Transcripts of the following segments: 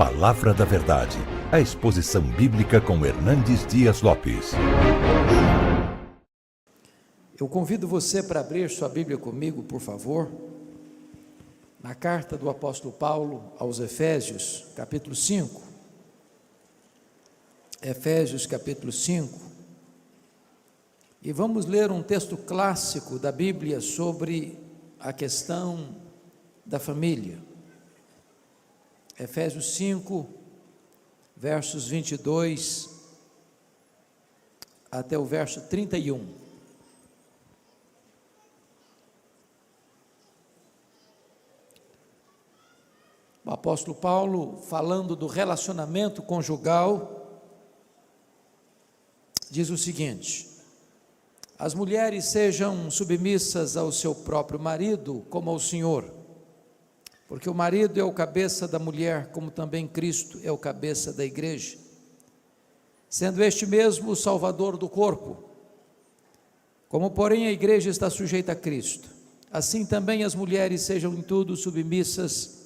Palavra da Verdade, a exposição bíblica com Hernandes Dias Lopes. Eu convido você para abrir sua Bíblia comigo, por favor, na carta do apóstolo Paulo aos Efésios, capítulo 5. Efésios, capítulo 5. E vamos ler um texto clássico da Bíblia sobre a questão da família. Efésios 5, versos 22 até o verso 31. O apóstolo Paulo, falando do relacionamento conjugal, diz o seguinte: as mulheres sejam submissas ao seu próprio marido, como ao Senhor, porque o marido é o cabeça da mulher, como também Cristo é o cabeça da igreja, sendo este mesmo o Salvador do corpo. Como, porém, a igreja está sujeita a Cristo, assim também as mulheres sejam em tudo submissas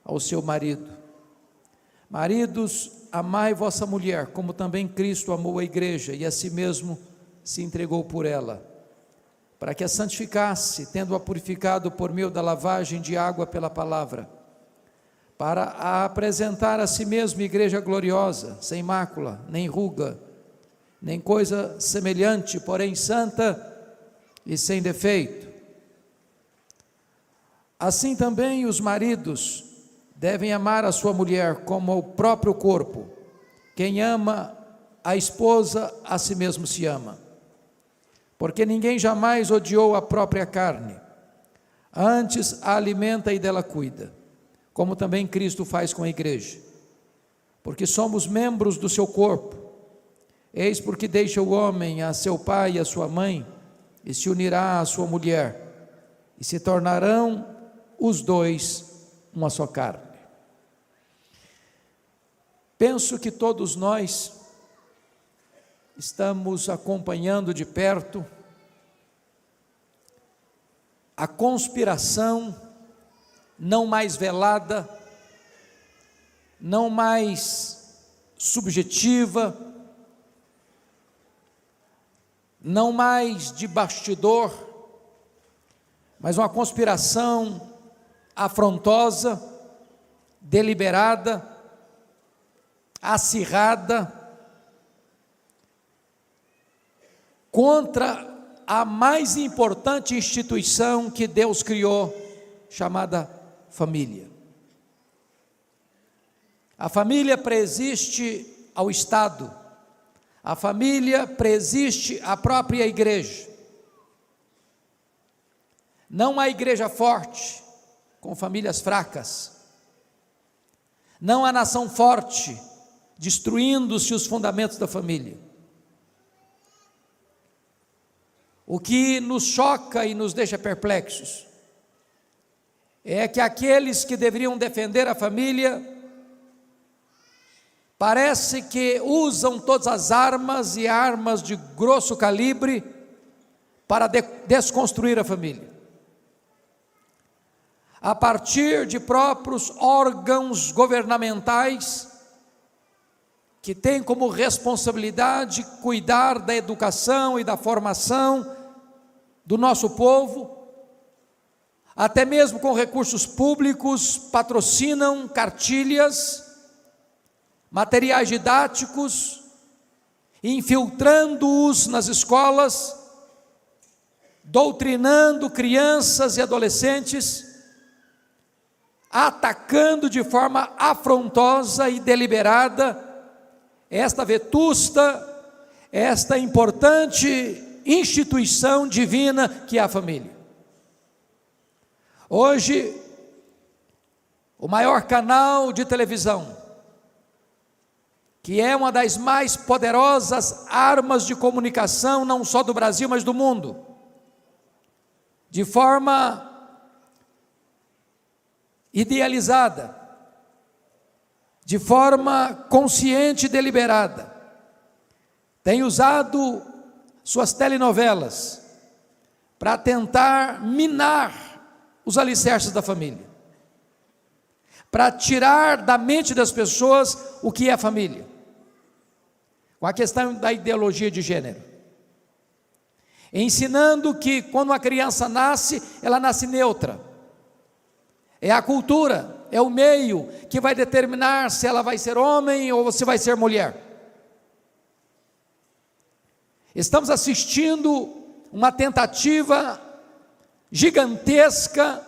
ao seu marido. Maridos, amai vossa mulher, como também Cristo amou a igreja e a si mesmo se entregou por ela, para que a santificasse, tendo-a purificado por meio da lavagem de água pela palavra, para a apresentar a si mesmo igreja gloriosa, sem mácula, nem ruga, nem coisa semelhante, porém santa e sem defeito. Assim também os maridos devem amar a sua mulher como ao próprio corpo. Quem ama a esposa, a si mesmo se ama. Porque ninguém jamais odiou a própria carne, antes a alimenta e dela cuida, como também Cristo faz com a igreja, porque somos membros do seu corpo. Eis porque deixa o homem a seu pai e a sua mãe, e se unirá à sua mulher, e se tornarão os dois uma só carne. Penso que todos nós estamos acompanhando de perto a conspiração não mais velada, não mais subjetiva, não mais de bastidor, mas uma conspiração afrontosa, deliberada, acirrada, contra a mais importante instituição que Deus criou, chamada família. A família preexiste ao Estado, a família preexiste à própria igreja. Não há igreja forte com famílias fracas, não há nação forte destruindo-se os fundamentos da família. O que nos choca e nos deixa perplexos é que aqueles que deveriam defender a família parece que usam todas as armas e armas de grosso calibre para desconstruir a família, a partir de próprios órgãos governamentais que têm como responsabilidade cuidar da educação e da formação do nosso povo, até mesmo com recursos públicos, patrocinam cartilhas, materiais didáticos, infiltrando-os nas escolas, doutrinando crianças e adolescentes, atacando de forma afrontosa e deliberada esta vetusta, esta importante instituição divina que é a família. Hoje, o maior canal de televisão, que é uma das mais poderosas armas de comunicação, não só do Brasil, mas do mundo, de forma idealizada, de forma consciente e deliberada, tem usado suas telenovelas para tentar minar os alicerces da família, para tirar da mente das pessoas o que é família, com a questão da ideologia de gênero, ensinando que quando uma criança nasce, ela nasce neutra, é a cultura, é o meio que vai determinar se ela vai ser homem ou se vai ser mulher. Estamos assistindo uma tentativa gigantesca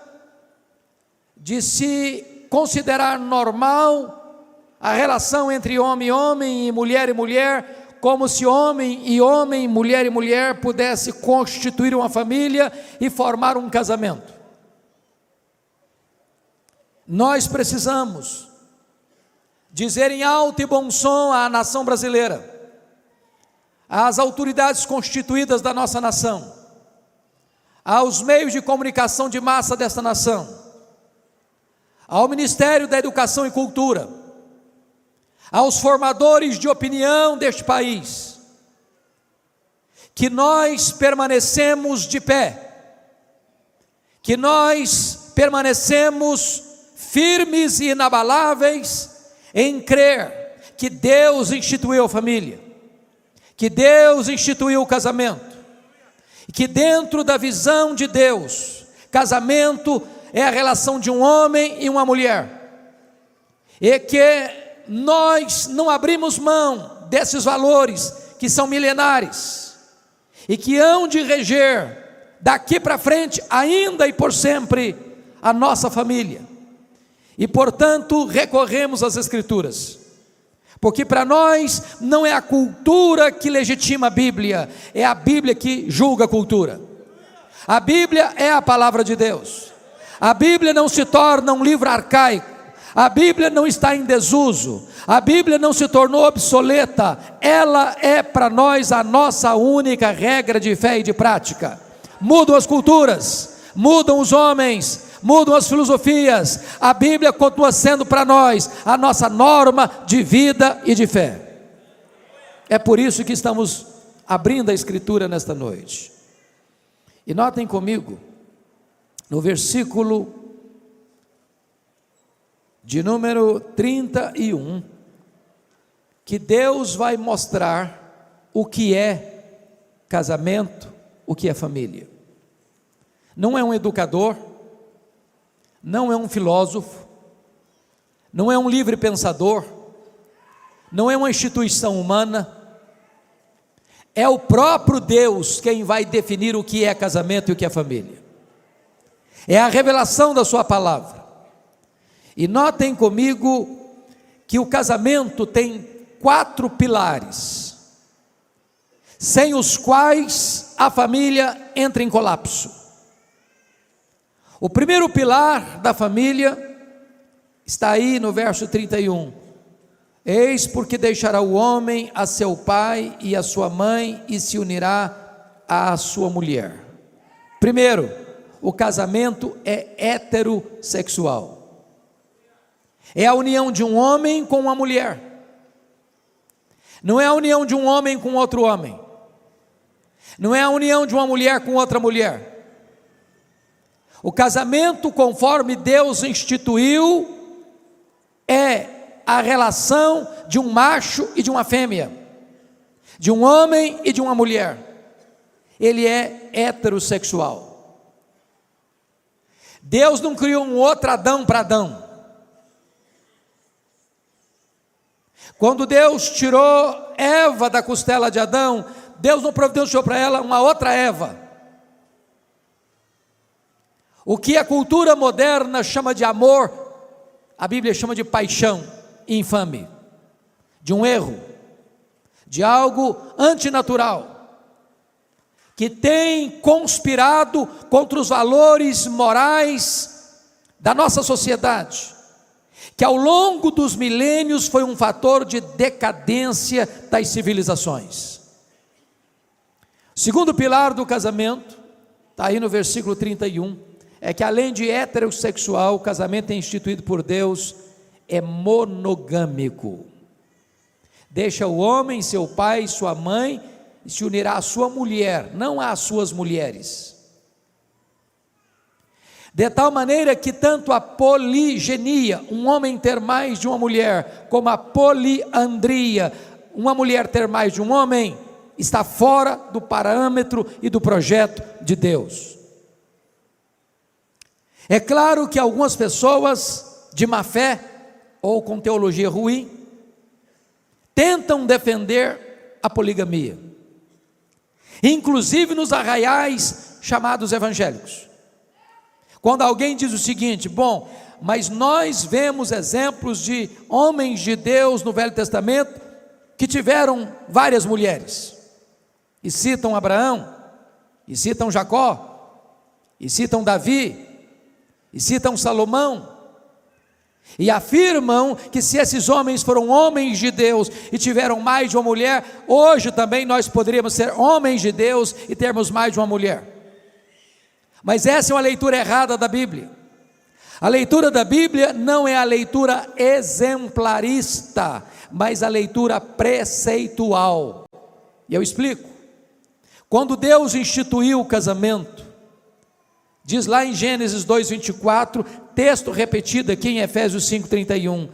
de se considerar normal a relação entre homem e homem e mulher, como se homem e homem, mulher e mulher pudesse constituir uma família e formar um casamento. Nós precisamos dizer em alto e bom som à nação brasileira, às autoridades constituídas da nossa nação, aos meios de comunicação de massa desta nação, ao Ministério da Educação e Cultura, aos formadores de opinião deste país, que nós permanecemos de pé, que nós permanecemos firmes e inabaláveis em crer que Deus instituiu a família, que Deus instituiu o casamento, e que dentro da visão de Deus, casamento é a relação de um homem e uma mulher, e que nós não abrimos mão desses valores que são milenares, e que hão de reger daqui para frente, ainda e por sempre, a nossa família, e portanto recorremos às Escrituras, porque para nós não é a cultura que legitima a Bíblia, é a Bíblia que julga a cultura. A Bíblia é a palavra de Deus, a Bíblia não se torna um livro arcaico, a Bíblia não está em desuso, a Bíblia não se tornou obsoleta, ela é para nós a nossa única regra de fé e de prática. Mudam as culturas, mudam os homens, mudam as filosofias, a Bíblia continua sendo para nós a nossa norma de vida e de fé. É por isso que estamos abrindo a Escritura nesta noite. E notem comigo, no versículo de número 31, que Deus vai mostrar o que é casamento, o que é família. Não é um educador, não é um filósofo, não é um livre pensador, não é uma instituição humana, é o próprio Deus quem vai definir o que é casamento e o que é família. É a revelação da sua palavra. E notem comigo que o casamento tem 4 pilares, sem os quais a família entra em colapso. O primeiro pilar da família está aí no verso 31. Eis porque deixará o homem a seu pai e a sua mãe e se unirá à sua mulher. Primeiro, o casamento é heterossexual. É a união de um homem com uma mulher. Não é a união de um homem com outro homem. Não é a união de uma mulher com outra mulher. O casamento, conforme Deus instituiu, é a relação de um macho e de uma fêmea, de um homem e de uma mulher. Ele é heterossexual. Deus não criou um outro Adão para Adão. Quando Deus tirou Eva da costela de Adão, Deus não providenciou para ela uma outra Eva. O que a cultura moderna chama de amor, a Bíblia chama de paixão infame, de um erro, de algo antinatural, que tem conspirado contra os valores morais da nossa sociedade, que ao longo dos milênios foi um fator de decadência das civilizações. O segundo pilar do casamento, está aí no versículo 31, é que além de heterossexual, o casamento é instituído por Deus, é monogâmico. Deixa o homem, seu pai, sua mãe, e se unirá à sua mulher, não às suas mulheres. De tal maneira que tanto a poligenia, um homem ter mais de uma mulher, como a poliandria, uma mulher ter mais de um homem, está fora do parâmetro e do projeto de Deus. É claro que algumas pessoas de má fé, ou com teologia ruim, tentam defender a poligamia, inclusive nos arraiais chamados evangélicos. Quando alguém diz o seguinte: bom, mas nós vemos exemplos de homens de Deus no Velho Testamento que tiveram várias mulheres, e citam Abraão, e citam Jacó, e citam Davi, e citam Salomão, e afirmam que se esses homens foram homens de Deus e tiveram mais de uma mulher, hoje também nós poderíamos ser homens de Deus e termos mais de uma mulher. Mas essa é uma leitura errada da Bíblia. A leitura da Bíblia não é a leitura exemplarista, mas a leitura preceitual. E eu explico. Quando Deus instituiu o casamento, diz lá em Gênesis 2:24, texto repetido aqui em Efésios 5:31,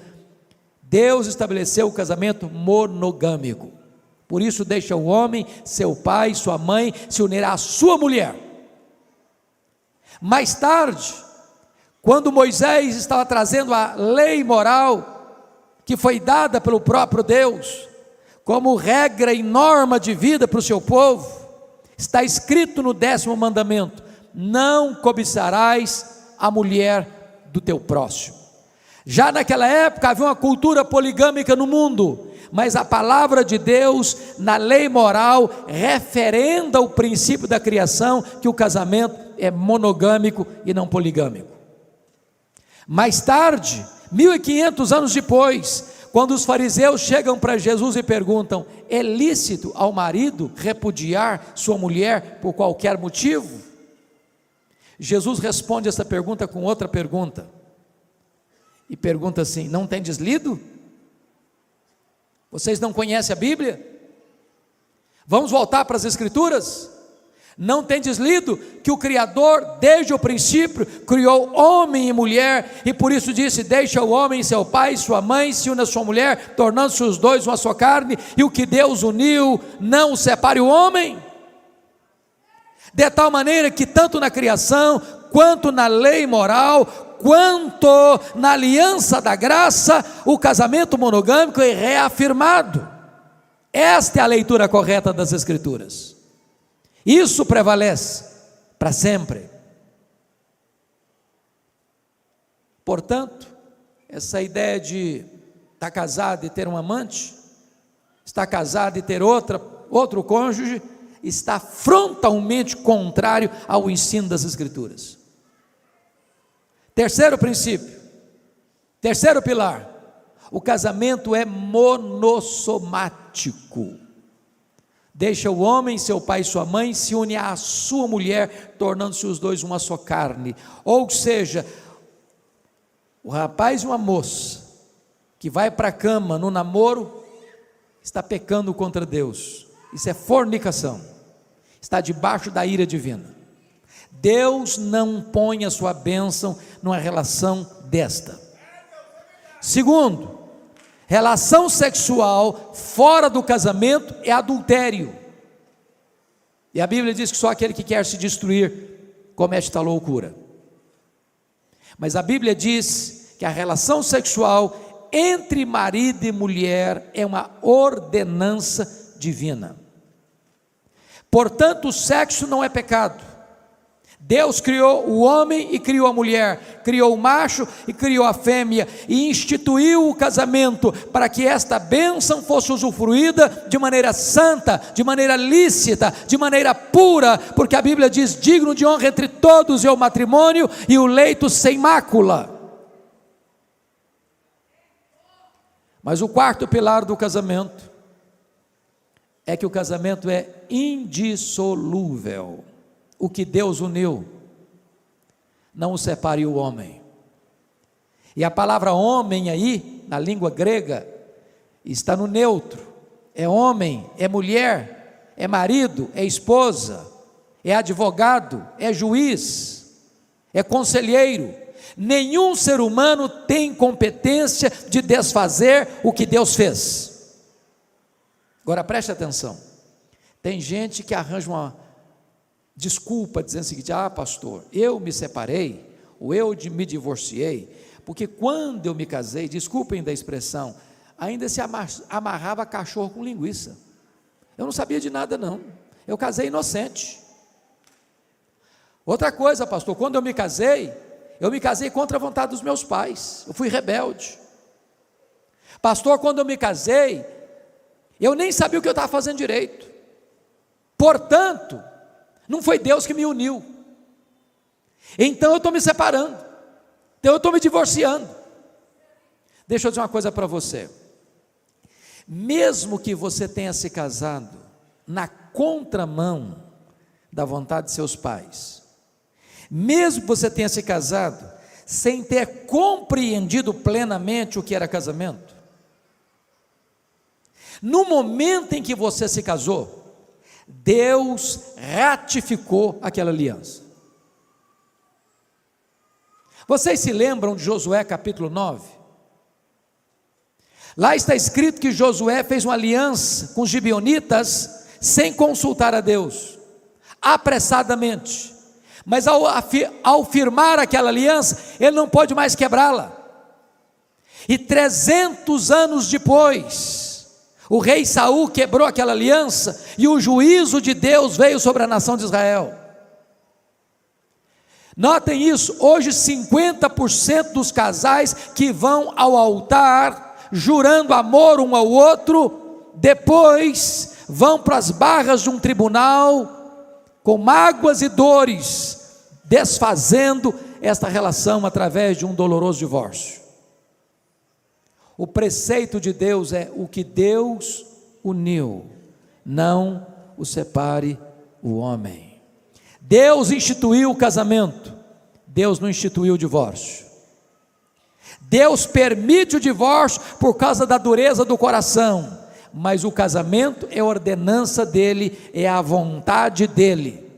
Deus estabeleceu o casamento monogâmico. Por isso deixa o homem, seu pai, sua mãe, se unirá à sua mulher. Mais tarde, quando Moisés estava trazendo a lei moral, que foi dada pelo próprio Deus, como regra e norma de vida para o seu povo, está escrito no 10º mandamento: não cobiçarás a mulher do teu próximo. Já naquela época havia uma cultura poligâmica no mundo, mas a palavra de Deus, na lei moral, referenda o princípio da criação, que o casamento é monogâmico e não poligâmico. Mais tarde, 1500 anos depois, quando os fariseus chegam para Jesus e perguntam: é lícito ao marido repudiar sua mulher por qualquer motivo? Jesus responde essa pergunta com outra pergunta, e pergunta assim: não tendes lido? Vocês não conhecem a Bíblia? Vamos voltar para as Escrituras? Não tendes lido que o Criador, desde o princípio, criou homem e mulher, e por isso disse: deixa o homem seu pai e sua mãe, se une a sua mulher, tornando-se os dois uma só carne, e o que Deus uniu, não o separe o homem? De tal maneira que tanto na criação, quanto na lei moral, quanto na aliança da graça, o casamento monogâmico é reafirmado. Esta é a leitura correta das Escrituras. Isso prevalece para sempre. Portanto, essa ideia de estar casado e ter um amante, estar casado e ter outro cônjuge, está frontalmente contrário ao ensino das Escrituras. Terceiro princípio, terceiro pilar: o casamento é monossomático. Deixa o homem, seu pai e sua mãe, se une à sua mulher, tornando-se os dois uma só carne. Ou seja, o rapaz e uma moça que vai para a cama no namoro, está pecando contra Deus. Isso é fornicação, está debaixo da ira divina. Deus não põe a sua bênção numa relação desta. Segundo, relação sexual fora do casamento é adultério, e a Bíblia diz que só aquele que quer se destruir comete tal loucura. Mas a Bíblia diz que a relação sexual entre marido e mulher é uma ordenança divina. Portanto, o sexo não é pecado. Deus criou o homem e criou a mulher, criou o macho e criou a fêmea, e instituiu o casamento para que esta bênção fosse usufruída de maneira santa, de maneira lícita, de maneira pura, porque a Bíblia diz: digno de honra entre todos é o matrimônio e o leito sem mácula. Mas o quarto pilar do casamento é que o casamento é indissolúvel. O que Deus uniu, não o separe o homem. E a palavra homem aí, na língua grega, está no neutro. É homem, é mulher, é marido, é esposa, é advogado, é juiz, é conselheiro. Nenhum ser humano tem competência de desfazer o que Deus fez. Agora preste atenção, tem gente que arranja uma desculpa dizendo o seguinte: ah, pastor, eu me separei, ou eu me divorciei, porque quando eu me casei, desculpem da expressão, ainda se amarrava cachorro com linguiça. Eu não sabia de nada não, eu casei inocente. Outra coisa, pastor, quando eu me casei contra a vontade dos meus pais, eu fui rebelde. Pastor, quando eu me casei, eu nem sabia o que eu estava fazendo direito, portanto, não foi Deus que me uniu, então eu estou me separando, então eu estou me divorciando. Deixa eu dizer uma coisa para você, mesmo que você tenha se casado na contramão da vontade de seus pais, mesmo que você tenha se casado sem ter compreendido plenamente o que era casamento, no momento em que você se casou, Deus ratificou aquela aliança. Vocês se lembram de Josué capítulo 9? Lá está escrito que Josué fez uma aliança com os gibeonitas sem consultar a Deus, apressadamente. Mas ao firmar aquela aliança, ele não pode mais quebrá-la. E 300 anos depois, o rei Saul quebrou aquela aliança, e o juízo de Deus veio sobre a nação de Israel. Notem isso, hoje 50% dos casais que vão ao altar, jurando amor um ao outro, depois vão para as barras de um tribunal, com mágoas e dores, desfazendo esta relação através de um doloroso divórcio. O preceito de Deus é: o que Deus uniu, não o separe o homem. Deus instituiu o casamento, Deus não instituiu o divórcio. Deus permite o divórcio por causa da dureza do coração, mas o casamento é a ordenança dele, é a vontade dele.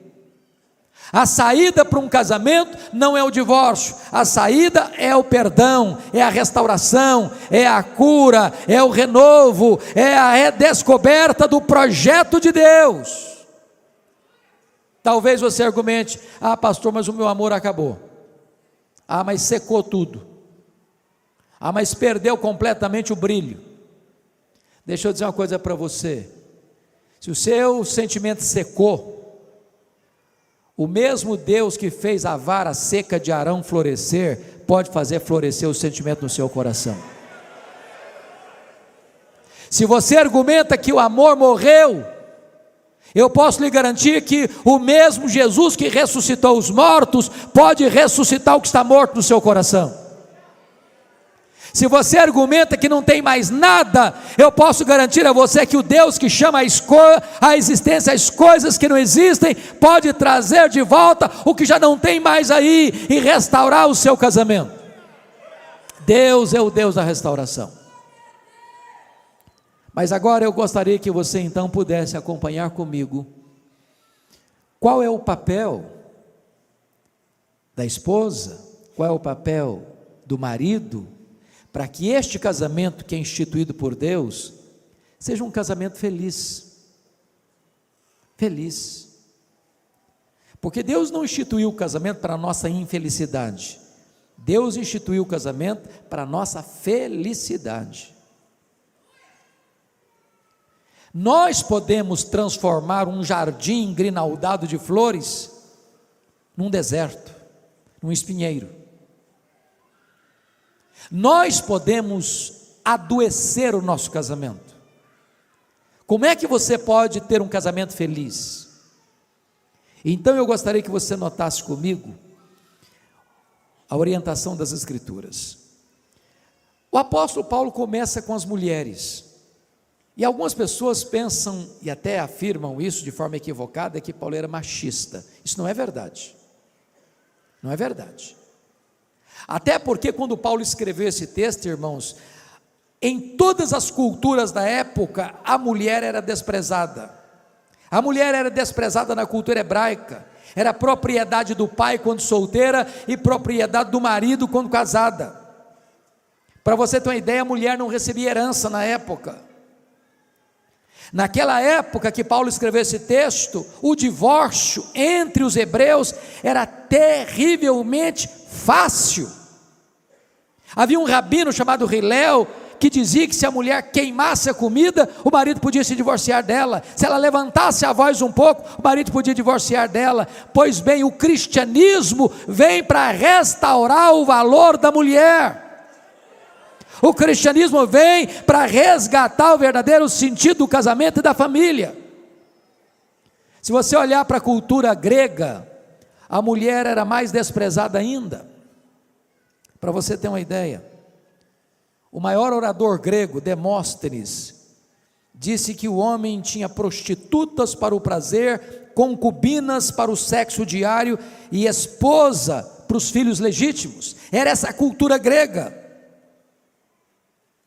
A saída para um casamento não é o divórcio, a saída é o perdão, é a restauração, é a cura, é o renovo, é a redescoberta do projeto de Deus. Talvez você argumente: ah, pastor, mas o meu amor acabou. Ah, mas secou tudo. Ah, mas perdeu completamente o brilho. Deixa eu dizer uma coisa para você: se o seu sentimento secou, o mesmo Deus que fez a vara seca de Arão florescer, pode fazer florescer o sentimento no seu coração. Se você argumenta que o amor morreu, eu posso lhe garantir que o mesmo Jesus que ressuscitou os mortos, pode ressuscitar o que está morto no seu coração. Se você argumenta que não tem mais nada, eu posso garantir a você que o Deus que chama a existência as coisas que não existem, pode trazer de volta o que já não tem mais aí, e restaurar o seu casamento. Deus é o Deus da restauração. Mas agora eu gostaria que você então pudesse acompanhar comigo qual é o papel da esposa, qual é o papel do marido, para que este casamento que é instituído por Deus, seja um casamento feliz. Feliz. Porque Deus não instituiu o casamento para a nossa infelicidade, Deus instituiu o casamento para a nossa felicidade. Nós podemos transformar um jardim grinaldado de flores, num deserto, num espinheiro. Nós podemos adoecer o nosso casamento. Como é que você pode ter um casamento feliz? Então eu gostaria que você notasse comigo a orientação das Escrituras. O apóstolo Paulo começa com as mulheres, e algumas pessoas pensam, e até afirmam isso de forma equivocada, que Paulo era machista. Isso não é verdade, não é verdade. Até porque quando Paulo escreveu esse texto, irmãos, em todas as culturas da época, a mulher era desprezada, A mulher era desprezada na cultura hebraica, era propriedade do pai quando solteira e propriedade do marido quando casada. Para você ter uma ideia, a mulher não recebia herança na época. Naquela época que Paulo escreveu esse texto, o divórcio entre os hebreus era terrivelmente fácil. Havia um rabino chamado Hilel, que dizia que se a mulher queimasse a comida, o marido podia se divorciar dela. Se ela levantasse a voz um pouco, o marido podia divorciar dela. Pois bem, o cristianismo vem para restaurar o valor da mulher. O cristianismo vem para resgatar o verdadeiro sentido do casamento e da família. Se você olhar para a cultura grega, a mulher era mais desprezada ainda. Para você ter uma ideia, o maior orador grego, Demóstenes, disse que o homem tinha prostitutas para o prazer, concubinas para o sexo diário e esposa para os filhos legítimos. Era essa a cultura grega.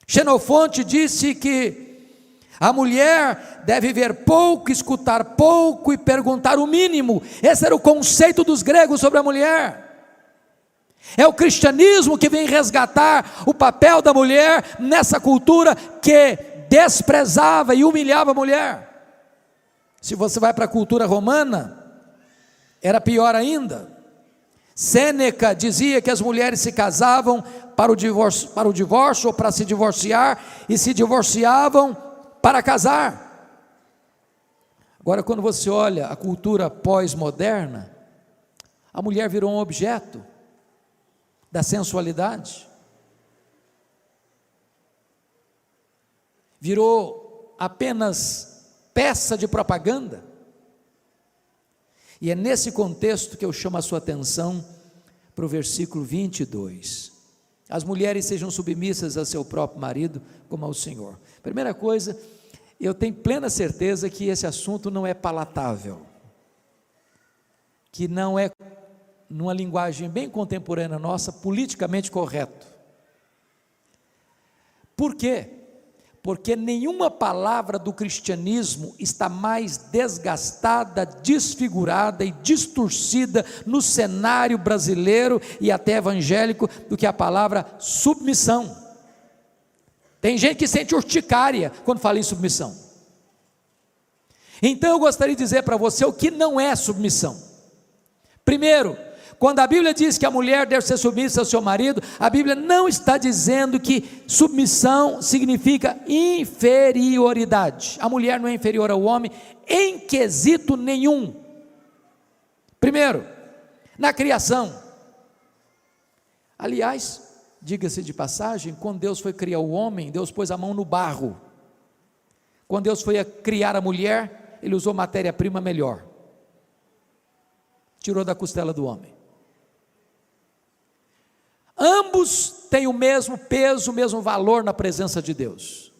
Xenofonte disse que a mulher deve ver pouco, escutar pouco e perguntar o mínimo. Esse era o conceito dos gregos sobre a mulher. É o cristianismo que vem resgatar o papel da mulher nessa cultura que desprezava e humilhava a mulher. Se você vai para a cultura romana, era pior ainda. Sêneca dizia que as mulheres se casavam para o divórcio ou para se divorciar, e se divorciavam para casar. Agora, quando você olha a cultura pós-moderna, a mulher virou um objeto da sensualidade, virou apenas peça de propaganda. E é nesse contexto que eu chamo a sua atenção para o versículo 22. As mulheres sejam submissas a seu próprio marido, como ao Senhor. Primeira coisa, eu tenho plena certeza que esse assunto não é palatável, que não é, numa linguagem bem contemporânea nossa, politicamente correto. Por quê? Porque nenhuma palavra do cristianismo está mais desgastada, desfigurada e distorcida no cenário brasileiro e até evangélico do que a palavra submissão. Tem gente que sente urticária quando fala em submissão. Então eu gostaria de dizer para você o que não é submissão. Primeiro, quando a Bíblia diz que a mulher deve ser submissa ao seu marido, a Bíblia não está dizendo que submissão significa inferioridade. A mulher não é inferior ao homem em quesito nenhum. Primeiro, na criação. Aliás, diga-se de passagem, quando Deus foi criar o homem, Deus pôs a mão no barro. Quando Deus foi criar a mulher, Ele usou matéria-prima melhor. Tirou da costela do homem. Ambos têm o mesmo peso, o mesmo valor na presença de Deus.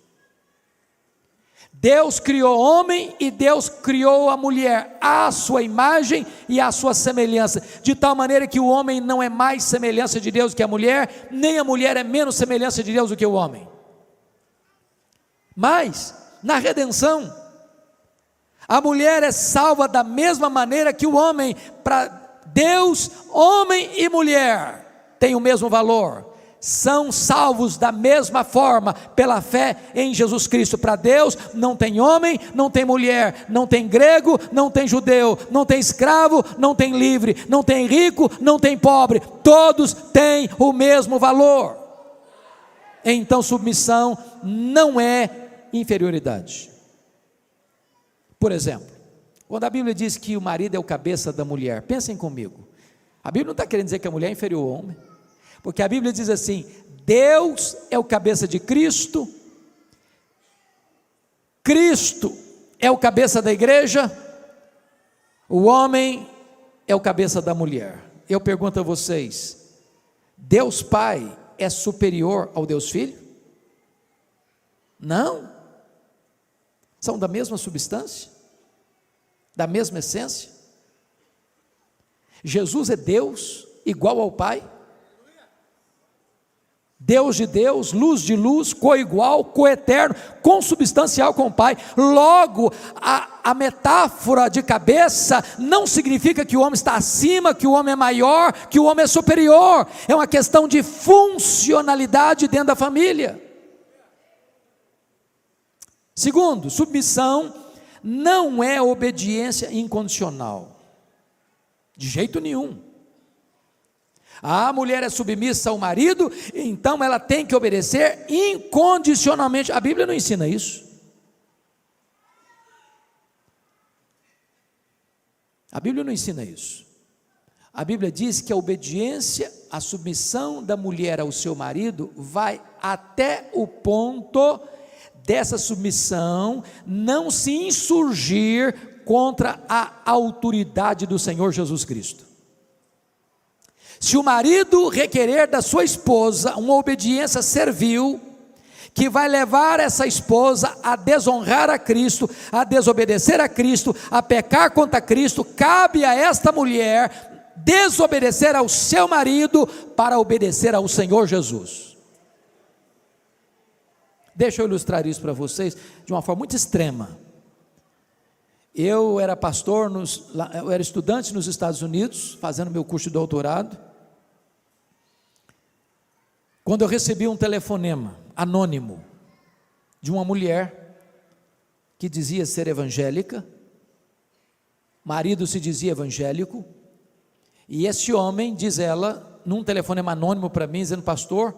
Deus criou o homem e Deus criou a mulher à sua imagem e à sua semelhança, de tal maneira que o homem não é mais semelhança de Deus que a mulher, nem a mulher é menos semelhança de Deus do que o homem. Mas, na redenção, a mulher é salva da mesma maneira que o homem. Para Deus, homem e mulher têm o mesmo valor, são salvos da mesma forma, pela fé em Jesus Cristo. Para Deus não tem homem, não tem mulher, não tem grego, não tem judeu, não tem escravo, não tem livre, não tem rico, não tem pobre, todos têm o mesmo valor. Então submissão não é inferioridade. Por exemplo, quando a Bíblia diz que o marido é o cabeça da mulher, pensem comigo, a Bíblia não está querendo dizer que a mulher é inferior ao homem, porque a Bíblia diz assim: Deus é o cabeça de Cristo, Cristo é o cabeça da igreja, o homem é o cabeça da mulher. Eu pergunto a vocês, Deus Pai é superior ao Deus Filho? Não. São da mesma substância, da mesma essência. Jesus é Deus igual ao Pai. Deus de Deus, luz de luz, coigual, coeterno, consubstancial com o Pai. Logo, a metáfora de cabeça não significa que o homem está acima, que o homem é maior, que o homem é superior. É uma questão de funcionalidade dentro da família. Segundo, submissão não é obediência incondicional, de jeito nenhum. A mulher é submissa ao marido, então ela tem que obedecer incondicionalmente. A Bíblia não ensina isso. A Bíblia não ensina isso. A Bíblia diz que a obediência, a submissão da mulher ao seu marido vai até o ponto dessa submissão não se insurgir contra a autoridade do Senhor Jesus Cristo. Se o marido requerer da sua esposa uma obediência servil, que vai levar essa esposa a desonrar a Cristo, a desobedecer a Cristo, a pecar contra Cristo, cabe a esta mulher desobedecer ao seu marido para obedecer ao Senhor Jesus. Deixa eu ilustrar isso para vocês de uma forma muito extrema. Eu era pastor, eu era estudante nos Estados Unidos, fazendo meu curso de doutorado, quando eu recebi um telefonema anônimo de uma mulher que dizia ser evangélica, marido se dizia evangélico, e esse homem, diz ela, num telefonema anônimo para mim, dizendo: pastor,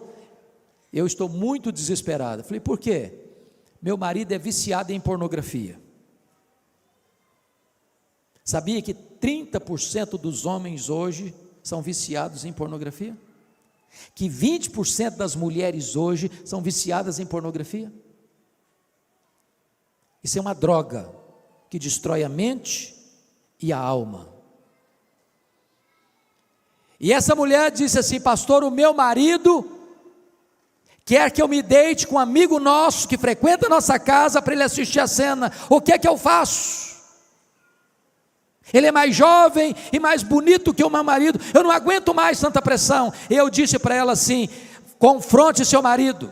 eu estou muito desesperada. Falei: por quê? Meu marido é viciado em pornografia. Sabia que 30% dos homens hoje são viciados em pornografia? Que 20% das mulheres hoje são viciadas em pornografia? Isso é uma droga que destrói a mente e a alma. E essa mulher disse assim: pastor, o meu marido quer que eu me deite com um amigo nosso que frequenta a nossa casa para ele assistir a cena. O que é que eu faço? Ele é mais jovem e mais bonito que o meu marido, eu não aguento mais tanta pressão. Eu disse para ela assim: confronte seu marido,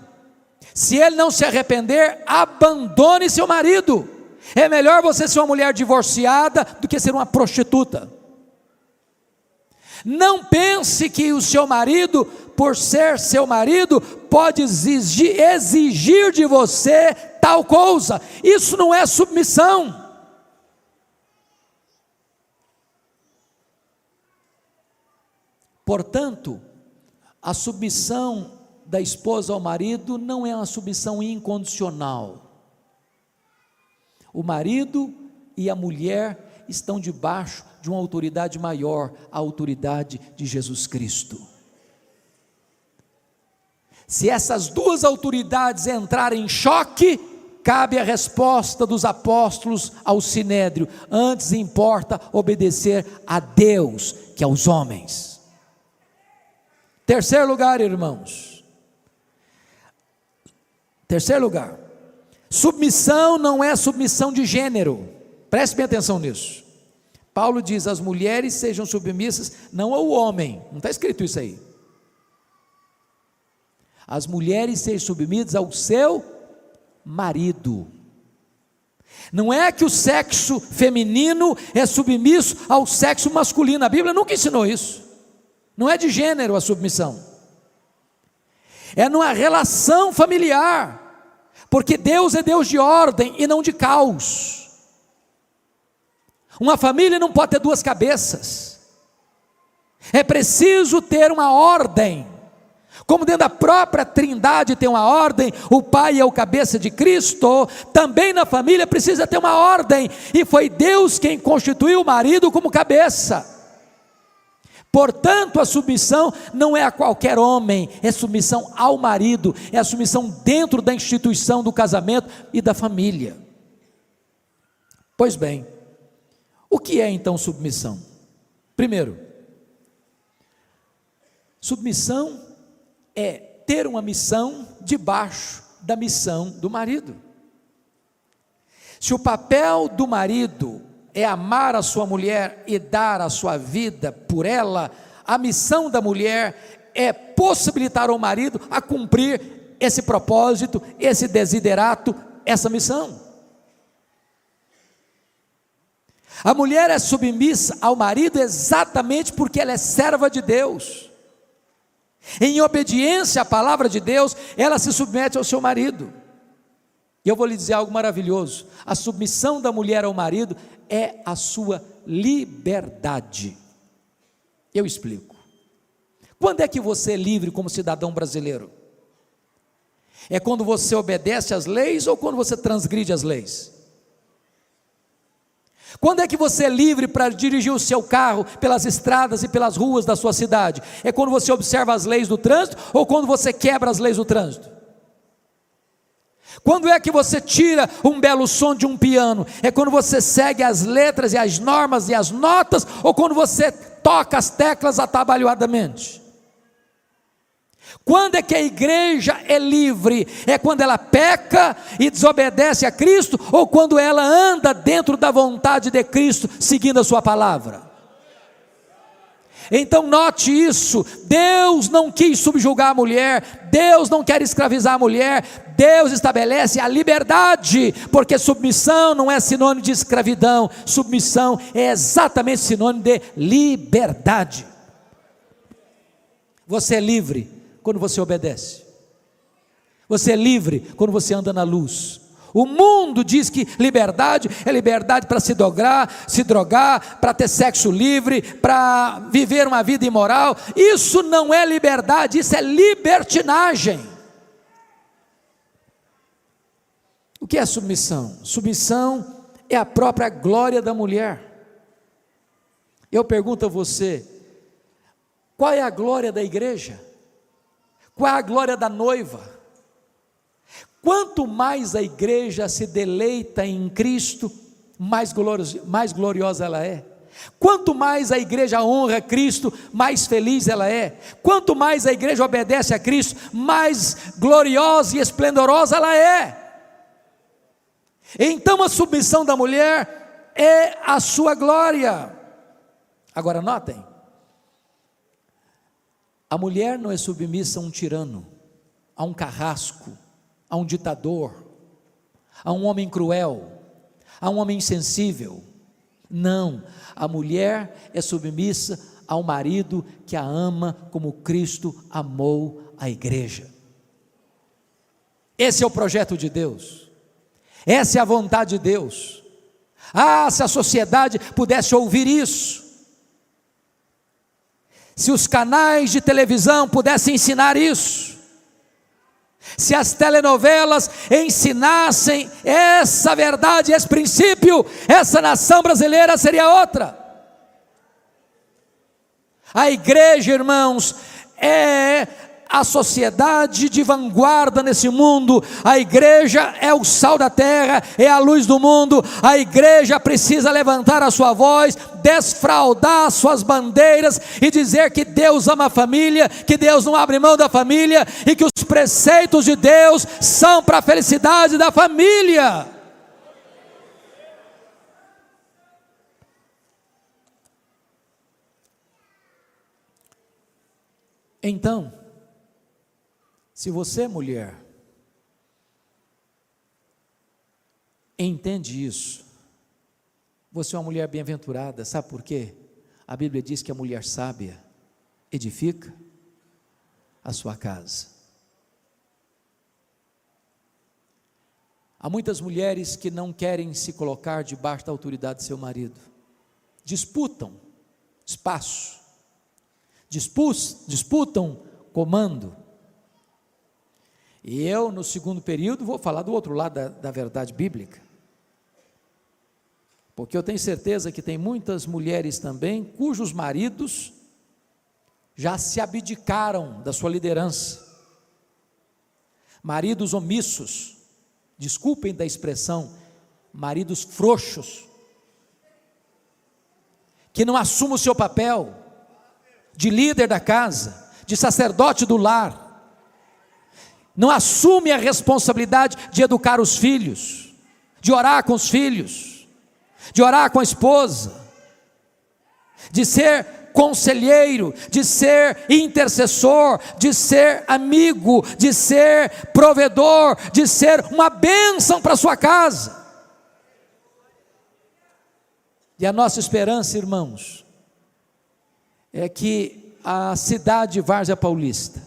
se ele não se arrepender, abandone seu marido. É melhor você ser uma mulher divorciada do que ser uma prostituta. Não pense que o seu marido, por ser seu marido, pode exigir de você tal coisa. Isso não é submissão. Portanto, a submissão da esposa ao marido não é uma submissão incondicional. O marido e a mulher estão debaixo de uma autoridade maior, a autoridade de Jesus Cristo. Se essas duas autoridades entrarem em choque, cabe a resposta dos apóstolos ao sinédrio: antes importa obedecer a Deus que aos homens. Terceiro lugar, irmãos. Terceiro lugar. Submissão não é submissão de gênero. Preste bem atenção nisso. Paulo diz: as mulheres sejam submissas não ao homem. Não está escrito isso aí. As mulheres sejam submissas ao seu marido. Não é que o sexo feminino é submisso ao sexo masculino. A Bíblia nunca ensinou isso. Não é de gênero a submissão, é numa relação familiar, porque Deus é Deus de ordem e não de caos. Uma família não pode ter duas cabeças, é preciso ter uma ordem, como dentro da própria Trindade tem uma ordem, o Pai é o cabeça de Cristo, também na família precisa ter uma ordem, e foi Deus quem constituiu o marido como cabeça. Portanto, a submissão não é a qualquer homem, é submissão ao marido, é a submissão dentro da instituição do casamento e da família. Pois bem, o que é então submissão? Primeiro, submissão é ter uma missão debaixo da missão do marido. Se o papel do marido é amar a sua mulher e dar a sua vida por ela, a missão da mulher é possibilitar ao marido a cumprir esse propósito, esse desiderato, essa missão. A mulher é submissa ao marido exatamente porque ela é serva de Deus. Em obediência à palavra de Deus, ela se submete ao seu marido. E eu vou lhe dizer algo maravilhoso: a submissão da mulher ao marido é a sua liberdade. Eu explico. Quando é que você é livre como cidadão brasileiro? É quando você obedece às leis ou quando você transgride as leis? Quando é que você é livre para dirigir o seu carro pelas estradas e pelas ruas da sua cidade? É quando você observa as leis do trânsito ou quando você quebra as leis do trânsito? Quando é que você tira um belo som de um piano? É quando você segue as letras e as normas e as notas ou quando você toca as teclas atabalhoadamente? Quando é que a igreja é livre? É quando ela peca e desobedece a Cristo ou quando ela anda dentro da vontade de Cristo, seguindo a sua palavra? Então note isso: Deus não quis subjugar a mulher, Deus não quer escravizar a mulher, Deus estabelece a liberdade, porque submissão não é sinônimo de escravidão, submissão é exatamente sinônimo de liberdade. Você é livre quando você obedece, você é livre quando você anda na luz. O mundo diz que liberdade é liberdade para se drogar, para ter sexo livre, para viver uma vida imoral. Isso não é liberdade, isso é libertinagem. O que é submissão? Submissão é a própria glória da mulher. Eu pergunto a você: qual é a glória da igreja? Qual é a glória da noiva? Quanto mais a igreja se deleita em Cristo, mais gloriosa ela é. Quanto mais a igreja honra Cristo, mais feliz ela é. Quanto mais a igreja obedece a Cristo, mais gloriosa e esplendorosa ela é. Então a submissão da mulher é a sua glória. Agora notem, a mulher não é submissa a um tirano, a um carrasco, a um ditador, a um homem cruel, a um homem insensível. Não, a mulher é submissa ao marido que a ama como Cristo amou a igreja. Esse é o projeto de Deus, essa é a vontade de Deus. Se a sociedade pudesse ouvir isso, se os canais de televisão pudessem ensinar isso, se as telenovelas ensinassem essa verdade, esse princípio, essa nação brasileira seria outra. A igreja, irmãos, é a sociedade de vanguarda nesse mundo. A igreja é o sal da terra, é a luz do mundo. A igreja precisa levantar a sua voz, desfraldar suas bandeiras e dizer que Deus ama a família, que Deus não abre mão da família e que os preceitos de Deus são para a felicidade da família. Então, se você, mulher, entende isso, você é uma mulher bem-aventurada. Sabe por quê? A Bíblia diz que a mulher sábia edifica a sua casa. Há muitas mulheres que não querem se colocar debaixo da autoridade de seu marido, disputam espaço, disputam comando. E eu, no segundo período, vou falar do outro lado da verdade bíblica, porque eu tenho certeza que tem muitas mulheres também, cujos maridos já se abdicaram da sua liderança, maridos omissos, desculpem da expressão, maridos frouxos, que não assumem o seu papel de líder da casa, de sacerdote do lar, não assume a responsabilidade de educar os filhos, de orar com os filhos, de orar com a esposa, de ser conselheiro, de ser intercessor, de ser amigo, de ser provedor, de ser uma bênção para a sua casa. E a nossa esperança, irmãos, é que a cidade de Várzea Paulista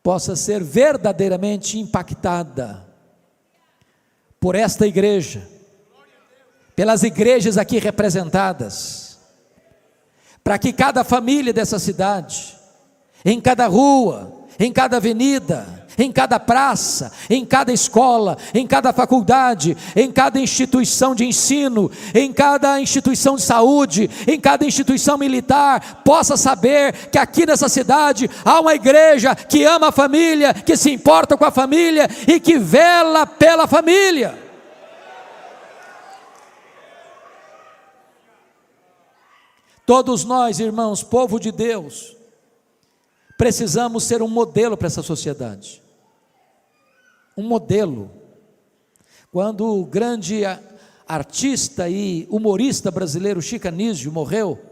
possa ser verdadeiramente impactada por esta igreja, pelas igrejas aqui representadas, para que cada família dessa cidade, em cada rua, em cada avenida, em cada praça, em cada escola, em cada faculdade, em cada instituição de ensino, em cada instituição de saúde, em cada instituição militar, possa saber que aqui nessa cidade há uma igreja que ama a família, que se importa com a família e que vela pela família. Todos nós, irmãos, povo de Deus, precisamos ser um modelo para essa sociedade. Um modelo. Quando o grande artista e humorista brasileiro Chico Anísio morreu,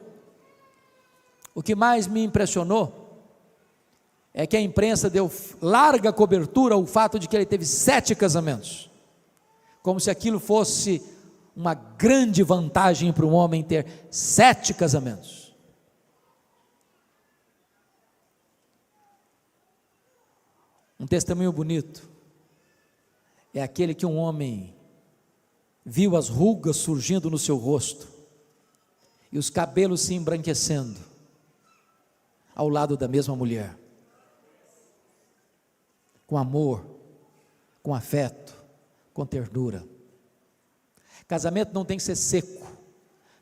o que mais me impressionou é que a imprensa deu larga cobertura ao fato de que ele teve 7 casamentos, como se aquilo fosse uma grande vantagem para um homem ter 7 casamentos. Um testemunho bonito é aquele que um homem viu as rugas surgindo no seu rosto e os cabelos se embranquecendo ao lado da mesma mulher, com amor, com afeto, com ternura. Casamento não tem que ser seco,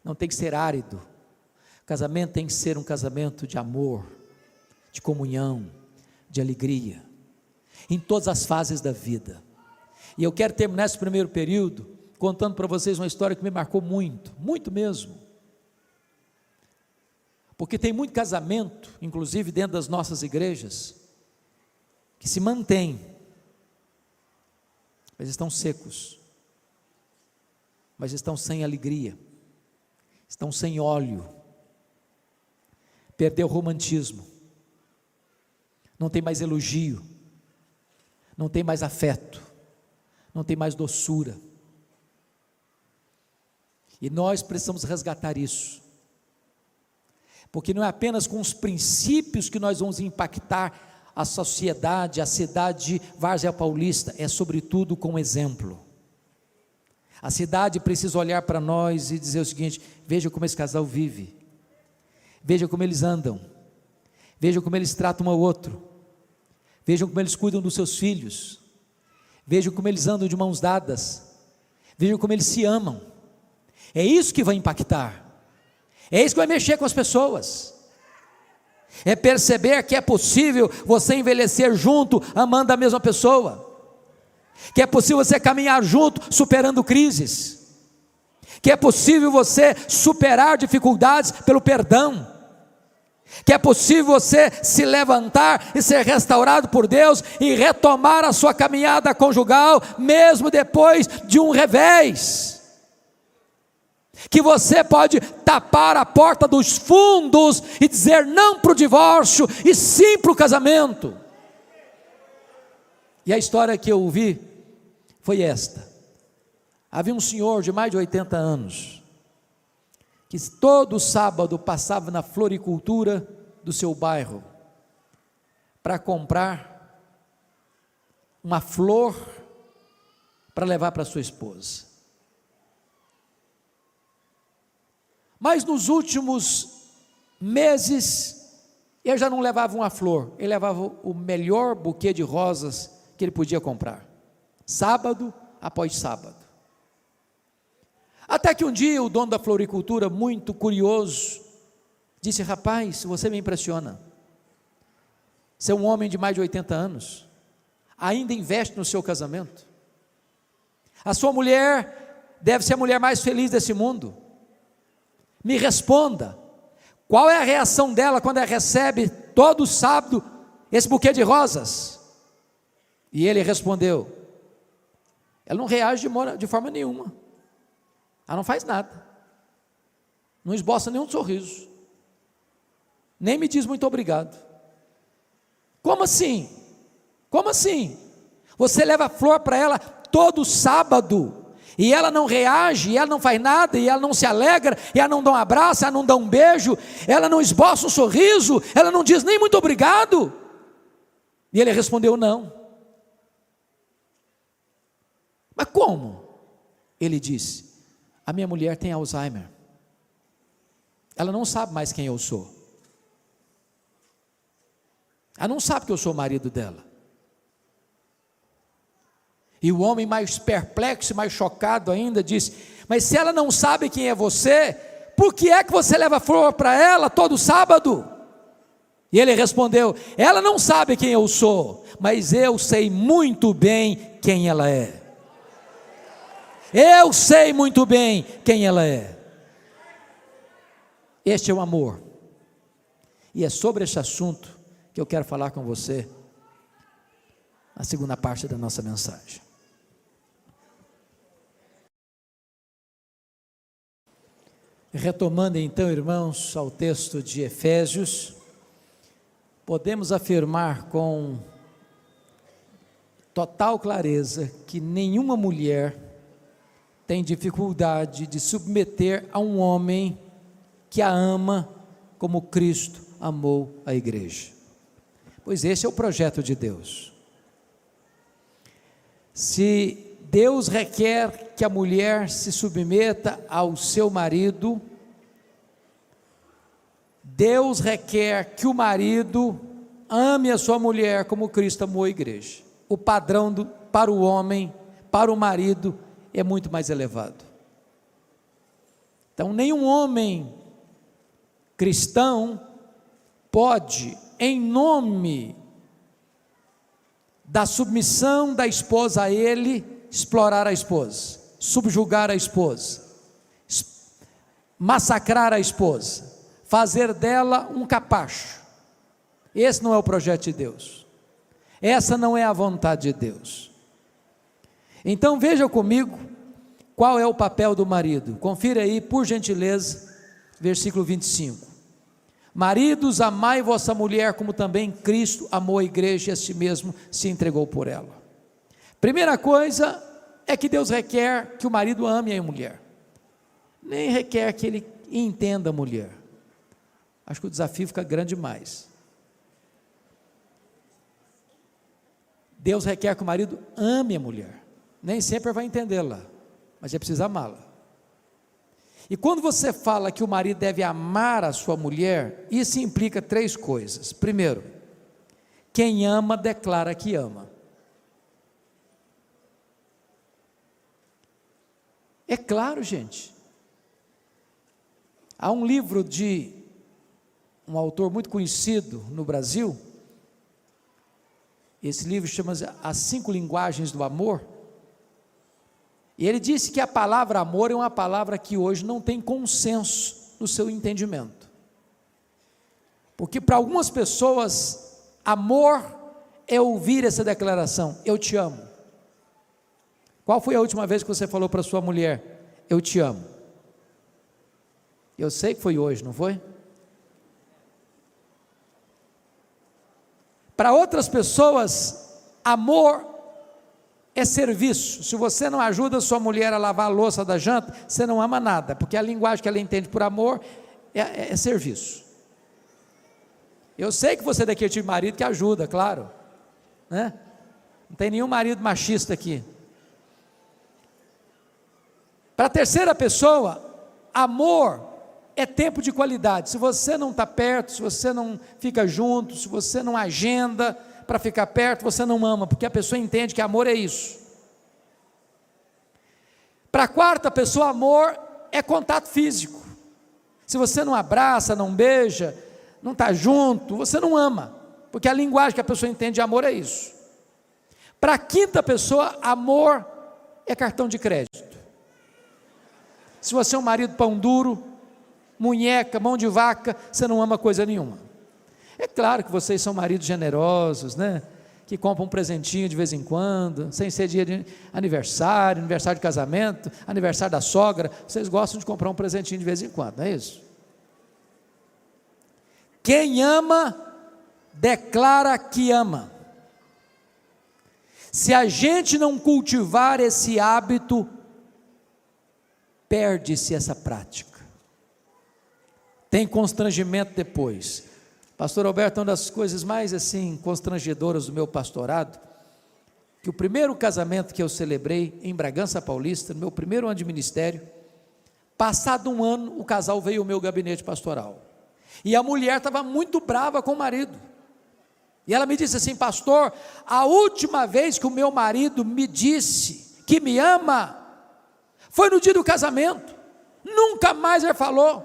não tem que ser árido. Casamento tem que ser um casamento de amor, de comunhão, de alegria, em todas as fases da vida. E eu quero terminar esse primeiro período contando para vocês uma história que me marcou muito, muito mesmo. Porque tem muito casamento, inclusive dentro das nossas igrejas, que se mantém, mas estão secos, mas estão sem alegria, estão sem óleo, perdeu o romantismo, não tem mais elogio, não tem mais afeto, não tem mais doçura. E nós precisamos resgatar isso, porque não é apenas com os princípios que nós vamos impactar a sociedade, a cidade de Várzea Paulista, é sobretudo com o exemplo. A cidade precisa olhar para nós e dizer o seguinte: veja como esse casal vive, veja como eles andam, veja como eles tratam um ao outro, vejam como eles cuidam dos seus filhos, vejam como eles andam de mãos dadas, vejam como eles se amam. É isso que vai impactar, é isso que vai mexer com as pessoas, é perceber que é possível você envelhecer junto, amando a mesma pessoa, que é possível você caminhar junto, superando crises, que é possível você superar dificuldades pelo perdão, que é possível você se levantar e ser restaurado por Deus e retomar a sua caminhada conjugal, mesmo depois de um revés, que você pode tapar a porta dos fundos e dizer não para o divórcio e sim para o casamento. E a história que eu ouvi foi esta: havia um senhor de mais de 80 anos, que todo sábado passava na floricultura do seu bairro, para comprar uma flor, para levar para sua esposa. Mas nos últimos meses, ele já não levava uma flor, ele levava o melhor buquê de rosas que ele podia comprar, sábado após sábado. Até que um dia o dono da floricultura, muito curioso, disse: rapaz, você me impressiona, você é um homem de mais de 80 anos, ainda investe no seu casamento, a sua mulher deve ser a mulher mais feliz desse mundo, me responda, qual é a reação dela quando ela recebe todo sábado esse buquê de rosas? E ele respondeu: ela não reage de forma nenhuma, ela não faz nada, não esboça nenhum sorriso, nem me diz muito obrigado. Como assim? Como assim? Você leva flor para ela todo sábado, e ela não reage, e ela não faz nada, e ela não se alegra, e ela não dá um abraço, ela não dá um beijo, ela não esboça um sorriso, ela não diz nem muito obrigado. E ele respondeu: não. Mas como? Ele disse: a minha mulher tem Alzheimer, ela não sabe mais quem eu sou, ela não sabe que eu sou o marido dela. E o homem, mais perplexo, mais chocado ainda, disse: mas se ela não sabe quem é você, por que é que você leva flor para ela todo sábado? E ele respondeu: ela não sabe quem eu sou, mas eu sei muito bem quem ela é. Eu sei muito bem quem ela é. Este é o amor. E é sobre esse assunto que eu quero falar com você na segunda parte da nossa mensagem. Retomando então, irmãos, ao texto de Efésios, podemos afirmar com total clareza que nenhuma mulher tem dificuldade de submeter a um homem que a ama como Cristo amou a igreja. Pois esse é o projeto de Deus. Se Deus requer que a mulher se submeta ao seu marido, Deus requer que o marido ame a sua mulher como Cristo amou a igreja. O padrão para o homem, para o marido, é muito mais elevado. Então, nenhum homem cristão pode, em nome da submissão da esposa a ele, explorar a esposa, subjugar a esposa, massacrar a esposa, fazer dela um capacho. Esse não é o projeto de Deus, essa não é a vontade de Deus. Então veja comigo qual é o papel do marido. Confira aí, por gentileza, versículo 25. Maridos, amai vossa mulher como também Cristo amou a igreja e a si mesmo se entregou por ela. Primeira coisa é que Deus requer que o marido ame a mulher, nem requer que ele entenda a mulher. Acho que o desafio fica grande demais. Deus requer que o marido ame a mulher, nem sempre vai entendê-la, mas é preciso amá-la. E quando você fala que o marido deve amar a sua mulher, isso implica três coisas. Primeiro, quem ama declara que ama. É claro, gente. Há um livro de um autor muito conhecido no Brasil. Esse livro chama-se As 5 Linguagens do Amor. E ele disse que a palavra amor é uma palavra que hoje não tem consenso no seu entendimento. Porque para algumas pessoas, amor é ouvir essa declaração: eu te amo. Qual foi a última vez que você falou para sua mulher: eu te amo? Eu sei que foi hoje, não foi? Para outras pessoas, amor é serviço. Se você não ajuda sua mulher a lavar a louça da janta, você não ama nada, porque a linguagem que ela entende por amor é serviço. Eu sei que você daqui é tipo de marido que ajuda, claro, né? Não tem nenhum marido machista aqui. Para a terceira pessoa, amor é tempo de qualidade. Se você não está perto, se você não fica junto, se você não agenda para ficar perto, você não ama, porque a pessoa entende que amor é isso. Para a quarta pessoa, amor é contato físico. Se você não abraça, não beija, não está junto, você não ama, porque a linguagem que a pessoa entende de amor é isso. Para a quinta pessoa, amor é cartão de crédito. Se você é um marido pão duro, munheca, mão de vaca, você não ama coisa nenhuma. É claro que vocês são maridos generosos, né? Que compram um presentinho de vez em quando, sem ser dia de aniversário, aniversário de casamento, aniversário da sogra, vocês gostam de comprar um presentinho de vez em quando, não é isso? Quem ama, declara que ama. Se a gente não cultivar esse hábito, perde-se essa prática. Tem constrangimento depois. Pastor Alberto, uma das coisas mais assim constrangedoras do meu pastorado, que o primeiro casamento que eu celebrei em Bragança Paulista, no meu primeiro ano de ministério, passado um ano, o casal veio ao meu gabinete pastoral, e a mulher estava muito brava com o marido, e ela me disse assim: pastor, a última vez que o meu marido me disse que me ama, foi no dia do casamento, nunca mais ele falou.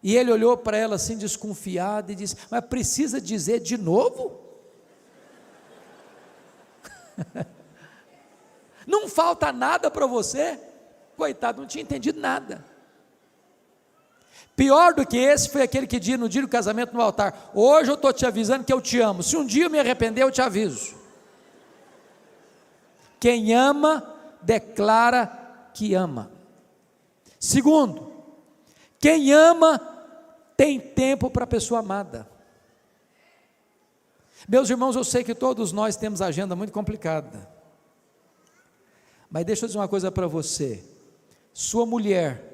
E ele olhou para ela assim desconfiado e disse: mas precisa dizer de novo? Não falta nada para você? Coitado, não tinha entendido nada. Pior do que esse foi aquele que disse no dia do casamento no altar: hoje eu estou te avisando que eu te amo, se um dia eu me arrepender eu te aviso. Quem ama, declara que ama. Segundo, quem ama, tem tempo para a pessoa amada. Meus irmãos, eu sei que todos nós temos agenda muito complicada, mas deixa eu dizer uma coisa para você: sua mulher,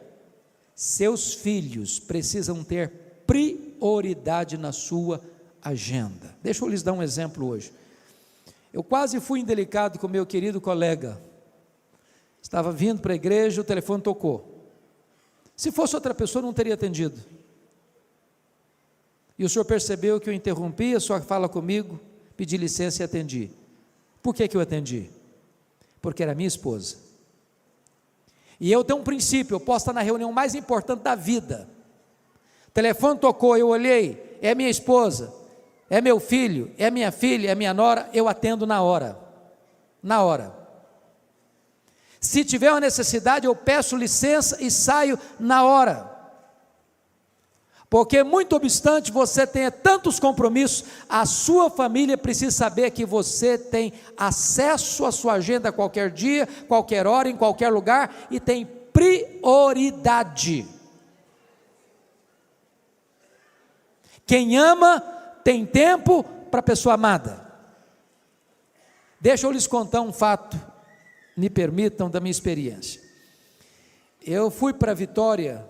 seus filhos precisam ter prioridade na sua agenda. Deixa eu lhes dar um exemplo hoje. Eu quase fui indelicado com meu querido colega, estava vindo para a igreja, o telefone tocou. Se fosse outra pessoa, não teria atendido. E o senhor percebeu que eu interrompi a sua fala comigo, pedi licença e atendi. Por que eu atendi? Porque era minha esposa. E eu tenho um princípio: eu posso estar na reunião mais importante da vida, o telefone tocou, eu olhei, é minha esposa, é meu filho, é minha filha, é minha nora, eu atendo na hora. Na hora. Se tiver uma necessidade, eu peço licença e saio na hora. Porque muito obstante você tenha tantos compromissos, a sua família precisa saber que você tem acesso à sua agenda a qualquer dia, qualquer hora, em qualquer lugar, e tem prioridade. Quem ama tem tempo para a pessoa amada. Deixa eu lhes contar um fato, me permitam, da minha experiência. Eu fui para Vitória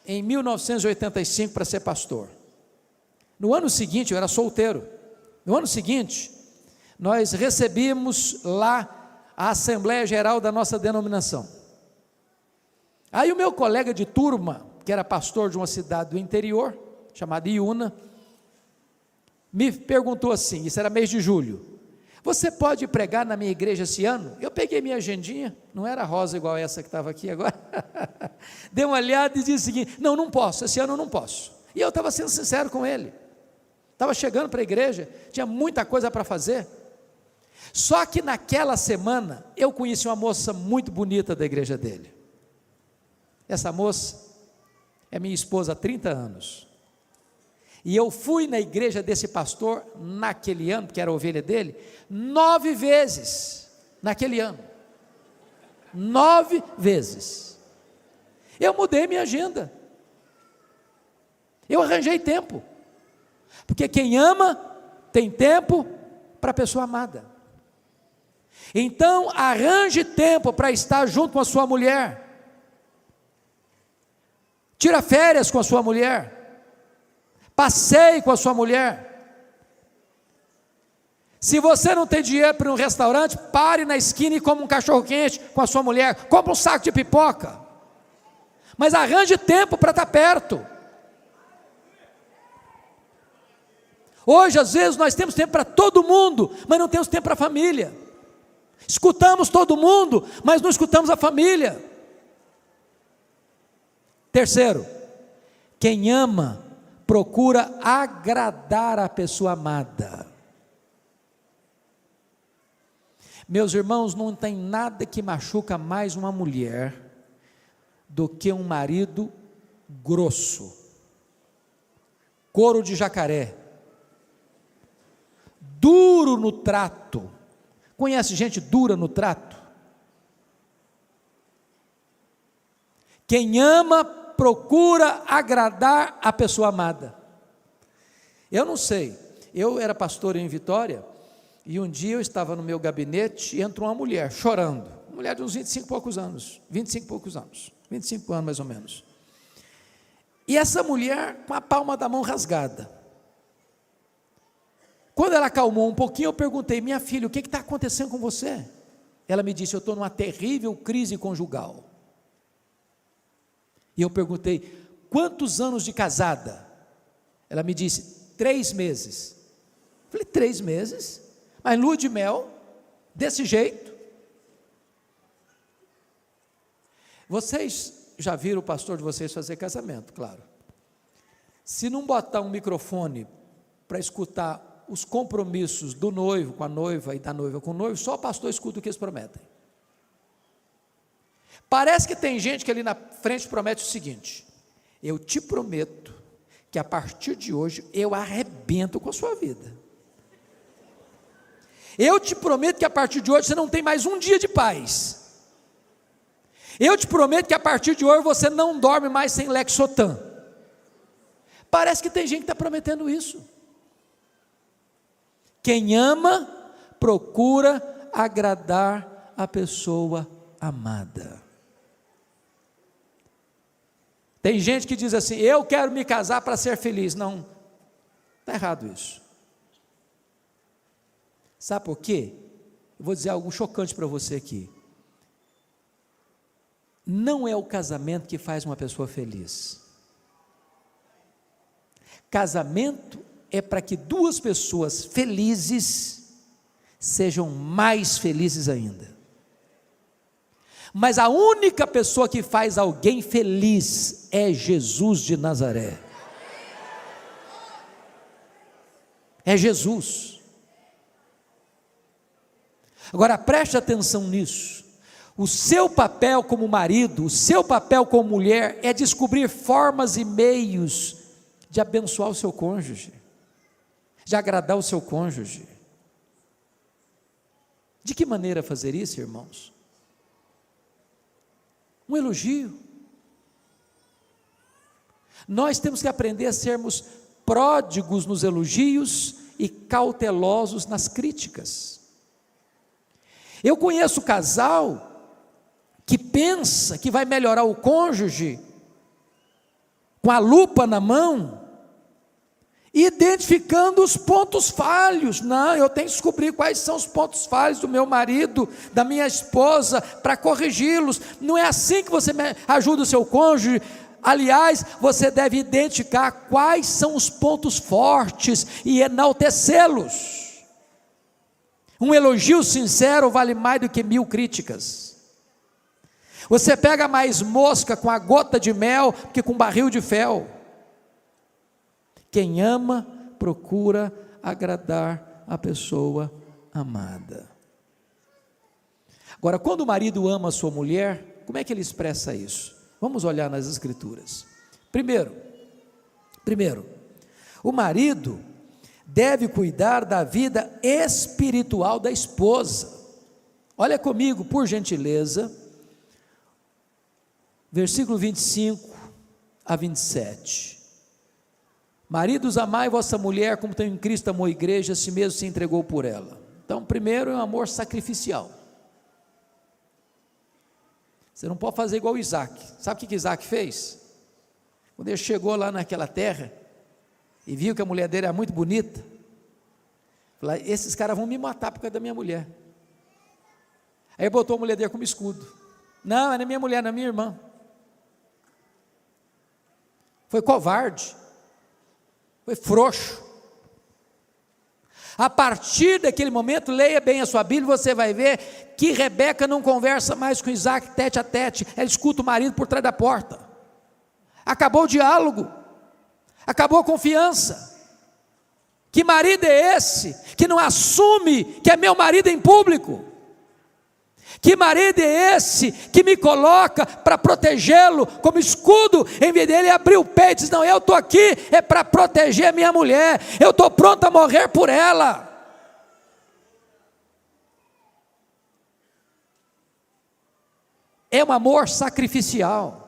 em 1985 para ser pastor. No ano seguinte, eu era solteiro. No ano seguinte, nós recebemos lá a Assembleia Geral da nossa denominação. Aí o meu colega de turma, que era pastor de uma cidade do interior, chamada Iuna, me perguntou assim, isso era mês de julho: você pode pregar na minha igreja esse ano? Eu peguei minha agendinha, não era rosa igual essa que estava aqui agora, dei uma olhada e disse o seguinte: não posso, esse ano eu não posso. E eu estava sendo sincero com ele, estava chegando para a igreja, tinha muita coisa para fazer. Só que naquela semana, eu conheci uma moça muito bonita da igreja dele. Essa moça é minha esposa há 30 anos. E eu fui na igreja desse pastor naquele ano, porque era a ovelha dele, 9 vezes, naquele ano, 9 vezes, eu mudei minha agenda, eu arranjei tempo, porque quem ama, tem tempo para a pessoa amada. Então arranje tempo para estar junto com a sua mulher, tira férias com a sua mulher, passeie com a sua mulher. Se você não tem dinheiro para ir um restaurante, pare na esquina e coma um cachorro quente com a sua mulher, compre um saco de pipoca, mas arranje tempo para estar perto. Hoje às vezes nós temos tempo para todo mundo, mas não temos tempo para a família. Escutamos todo mundo, mas não escutamos a família. Terceiro, quem ama procura agradar a pessoa amada. Meus irmãos, não tem nada que machuca mais uma mulher do que um marido grosso, couro de jacaré, duro no trato. Conhece gente dura no trato? Quem ama procura agradar a pessoa amada. Eu não sei, eu era pastor em Vitória, e um dia eu estava no meu gabinete e entrou uma mulher chorando, uma mulher de uns 25 e poucos anos, 25 anos mais ou menos. E essa mulher com a palma da mão rasgada. Quando ela acalmou um pouquinho, eu perguntei: minha filha, o que está acontecendo com você? Ela me disse: eu estou numa terrível crise conjugal. E eu perguntei: quantos anos de casada? Ela me disse: 3 meses. Eu falei: 3 meses? Mas lua de mel, desse jeito? Vocês já viram o pastor de vocês fazer casamento, claro. Se não botar um microfone para escutar os compromissos do noivo com a noiva e da noiva com o noivo, só o pastor escuta o que eles prometem. Parece que tem gente que ali na frente promete o seguinte: eu te prometo que a partir de hoje eu arrebento com a sua vida. Eu te prometo que a partir de hoje você não tem mais um dia de paz. Eu te prometo que a partir de hoje você não dorme mais sem Lexotan. Parece que tem gente que está prometendo isso. Quem ama, procura agradar a pessoa amada. Tem gente que diz assim: eu quero me casar para ser feliz. Não, está errado isso. Sabe por quê? Eu vou dizer algo chocante para você aqui. Não é o casamento que faz uma pessoa feliz. Casamento é para que 2 pessoas felizes sejam mais felizes ainda. Mas a única pessoa que faz alguém feliz é Jesus de Nazaré. É Jesus. Agora preste atenção nisso. O seu papel como marido, o seu papel como mulher é descobrir formas e meios de abençoar o seu cônjuge, de agradar o seu cônjuge. De que maneira fazer isso, irmãos? Um elogio. Nós temos que aprender a sermos pródigos nos elogios e cautelosos nas críticas. Eu conheço casal que pensa que vai melhorar o cônjuge com a lupa na mão, identificando os pontos falhos. Não, eu tenho que descobrir quais são os pontos falhos do meu marido, da minha esposa, para corrigi-los. Não é assim que você ajuda o seu cônjuge. Aliás, você deve identificar quais são os pontos fortes e enaltecê-los. Um elogio sincero vale mais do que 1000 críticas. Você pega mais mosca com a gota de mel que com barril de fel. Quem ama, procura agradar a pessoa amada. Agora, quando o marido ama a sua mulher, como é que ele expressa isso? Vamos olhar nas Escrituras. Primeiro, o marido deve cuidar da vida espiritual da esposa. Olha comigo, por gentileza, versículo 25 a 27. Maridos, amai vossa mulher como também Cristo amou a igreja, a si mesmo se entregou por ela. Então, primeiro é um amor sacrificial. Você não pode fazer igual Isaac. Sabe o que Isaac fez? Quando ele chegou lá naquela terra e viu que a mulher dele era muito bonita, falou: esses caras vão me matar por causa da minha mulher. Aí botou a mulher dele como escudo. Não, não é minha mulher, não é minha irmã. Foi covarde, foi frouxo. A partir daquele momento, leia bem a sua Bíblia, você vai ver que Rebeca não conversa mais com Isaac tete a tete, ela escuta o marido por trás da porta. Acabou o diálogo, acabou a confiança. Que marido é esse que não assume que é meu marido em público? Que marido é esse que me coloca para protegê-lo como escudo, em vez dele abrir o peito e dizer: não, eu estou aqui é para proteger a minha mulher, eu estou pronto a morrer por ela. É um amor sacrificial.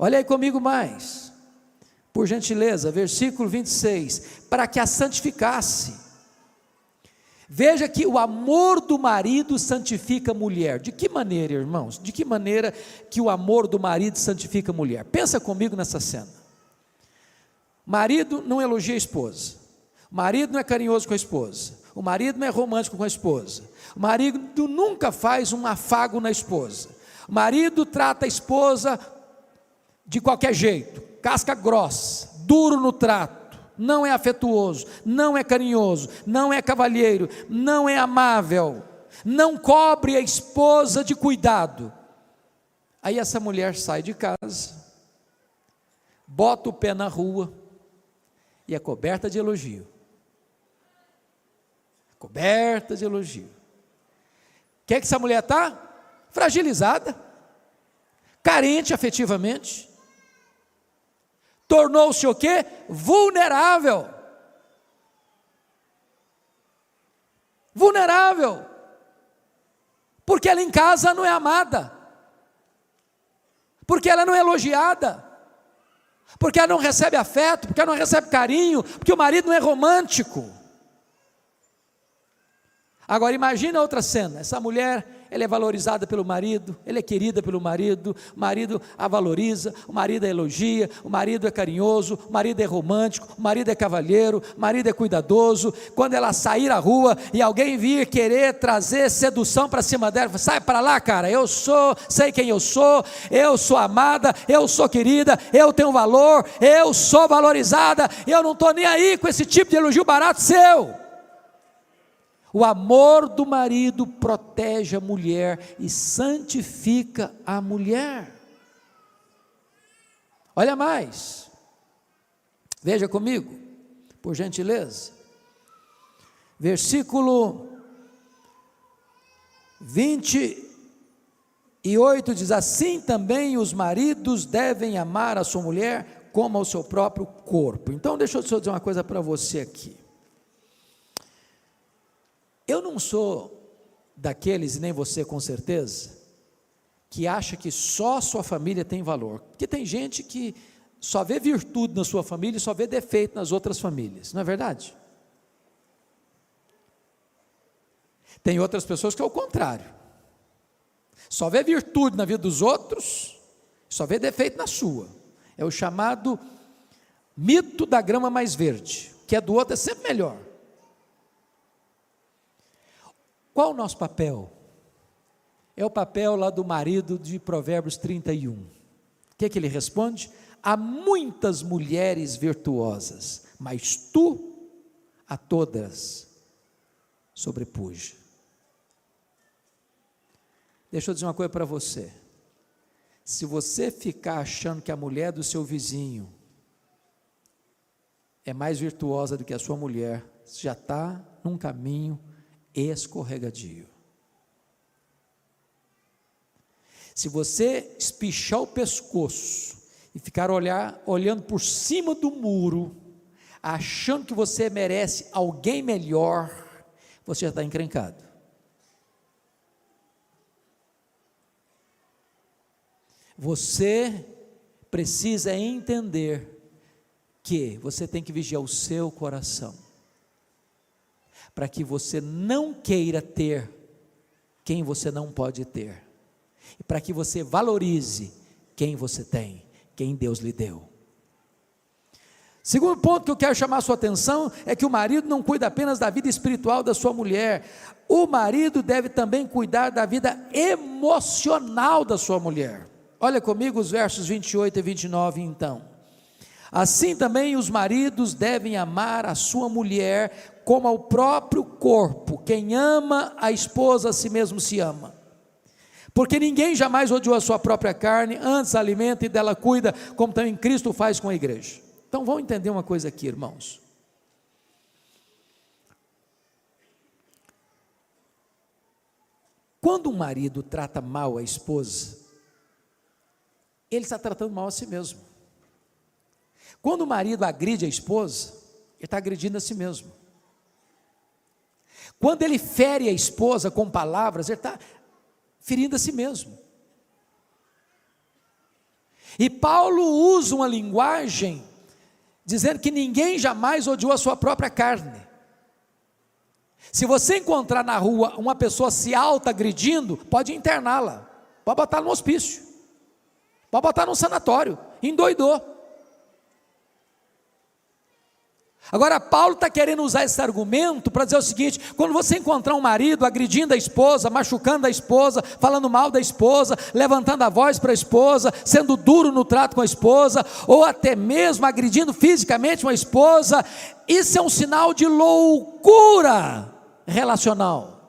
Olha aí comigo mais, por gentileza, versículo 26, para que a santificasse. Veja que o amor do marido santifica a mulher. De que maneira, irmãos? De que maneira que o amor do marido santifica a mulher? Pensa comigo nessa cena. Marido não elogia a esposa, o marido não é carinhoso com a esposa, o marido não é romântico com a esposa, o marido nunca faz um afago na esposa, o marido trata a esposa de qualquer jeito, casca grossa, duro no trato, não é afetuoso, não é carinhoso, não é cavalheiro, não é amável, não cobre a esposa de cuidado. Aí essa mulher sai de casa, bota o pé na rua e é coberta de elogio. Coberta de elogio. O que é que essa mulher está? Fragilizada, carente afetivamente, tornou-se o quê? Vulnerável. Vulnerável, porque ela em casa não é amada, porque ela não é elogiada, porque ela não recebe afeto, porque ela não recebe carinho, porque o marido não é romântico. Agora imagina outra cena, essa mulher, ela é valorizada pelo marido, ela é querida pelo marido, o marido a valoriza, o marido a elogia, o marido é carinhoso, o marido é romântico, o marido é cavalheiro, o marido é cuidadoso. Quando ela sair à rua e alguém vir querer trazer sedução para cima dela, sai para lá, cara, sei quem eu sou amada, eu sou querida, eu tenho valor, eu sou valorizada, eu não estou nem aí com esse tipo de elogio barato seu. O amor do marido protege a mulher e santifica a mulher. Olha mais, veja comigo, por gentileza, versículo 28 diz: assim também os maridos devem amar a sua mulher como ao seu próprio corpo. Então deixa eu dizer uma coisa para você aqui. Eu não sou daqueles, e nem você com certeza, que acha que só a sua família tem valor, porque tem gente que só vê virtude na sua família e só vê defeito nas outras famílias, não é verdade? Tem outras pessoas que é o contrário, só vê virtude na vida dos outros, só vê defeito na sua. É o chamado mito da grama mais verde, que é do outro é sempre melhor. Qual o nosso papel? É o papel lá do marido de Provérbios 31. O que ele responde? Há muitas mulheres virtuosas, mas tu a todas sobrepuja. Deixa eu dizer uma coisa para você. Se você ficar achando que a mulher do seu vizinho é mais virtuosa do que a sua mulher, você já está num caminho escorregadio. Se você espichar o pescoço e ficar olhando por cima do muro, achando que você merece alguém melhor, você já está encrencado. Você precisa entender que você tem que vigiar o seu coração, para que você não queira ter quem você não pode ter, e para que você valorize quem você tem, quem Deus lhe deu. Segundo ponto que eu quero chamar a sua atenção, é que o marido não cuida apenas da vida espiritual da sua mulher, o marido deve também cuidar da vida emocional da sua mulher. Olha comigo os versos 28 e 29 então. Assim também os maridos devem amar a sua mulher como ao próprio corpo. Quem ama a esposa a si mesmo se ama. Porque ninguém jamais odiou a sua própria carne, antes a alimenta e dela cuida, como também Cristo faz com a igreja. Então vamos entender uma coisa aqui, irmãos. Quando um marido trata mal a esposa, ele está tratando mal a si mesmo. Quando o marido agride a esposa, ele está agredindo a si mesmo. Quando ele fere a esposa com palavras, ele está ferindo a si mesmo. E Paulo usa uma linguagem dizendo que ninguém jamais odiou a sua própria carne. Se você encontrar na rua uma pessoa se auto-agredindo, pode interná-la, pode botar no hospício, pode botar no sanatório, endoidou. Agora Paulo está querendo usar esse argumento para dizer o seguinte: quando você encontrar um marido agredindo a esposa, machucando a esposa, falando mal da esposa, levantando a voz para a esposa, sendo duro no trato com a esposa, ou até mesmo agredindo fisicamente uma esposa, isso é um sinal de loucura relacional.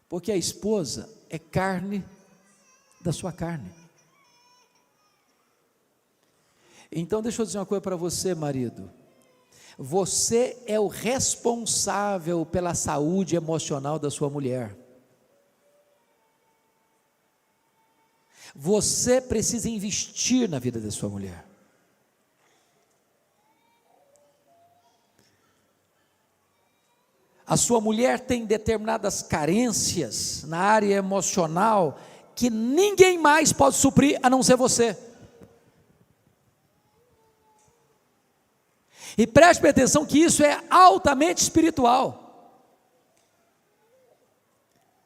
Porque a esposa é carne da sua carne. Então deixa eu dizer uma coisa para você, marido. Você é o responsável pela saúde emocional da sua mulher. Você precisa investir na vida da sua mulher. A sua mulher tem determinadas carências na área emocional que ninguém mais pode suprir a não ser você. E preste atenção que isso é altamente espiritual.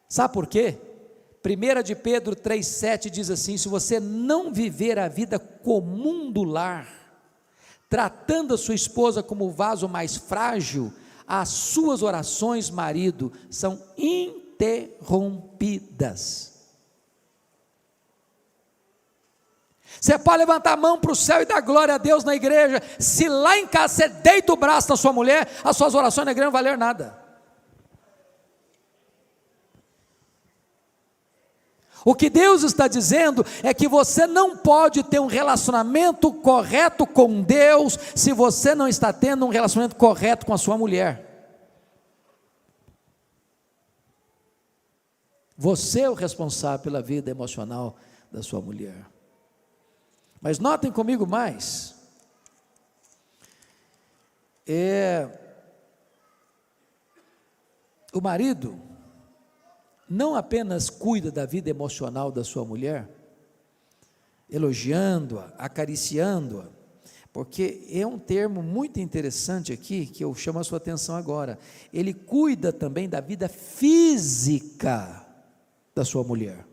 Sabe por quê? 1 de Pedro 3,7 diz assim: se você não viver a vida comum do lar, tratando a sua esposa como o vaso mais frágil, as suas orações, marido, são interrompidas. Você pode levantar a mão para o céu e dar glória a Deus na igreja, se lá em casa você deita o braço na sua mulher, as suas orações na igreja não valeram nada. O que Deus está dizendo é que você não pode ter um relacionamento correto com Deus, se você não está tendo um relacionamento correto com a sua mulher. Você é o responsável pela vida emocional da sua mulher. Mas notem comigo mais, o marido não apenas cuida da vida emocional da sua mulher, elogiando-a, acariciando-a, porque é um termo muito interessante aqui, que eu chamo a sua atenção agora, ele cuida também da vida física da sua mulher.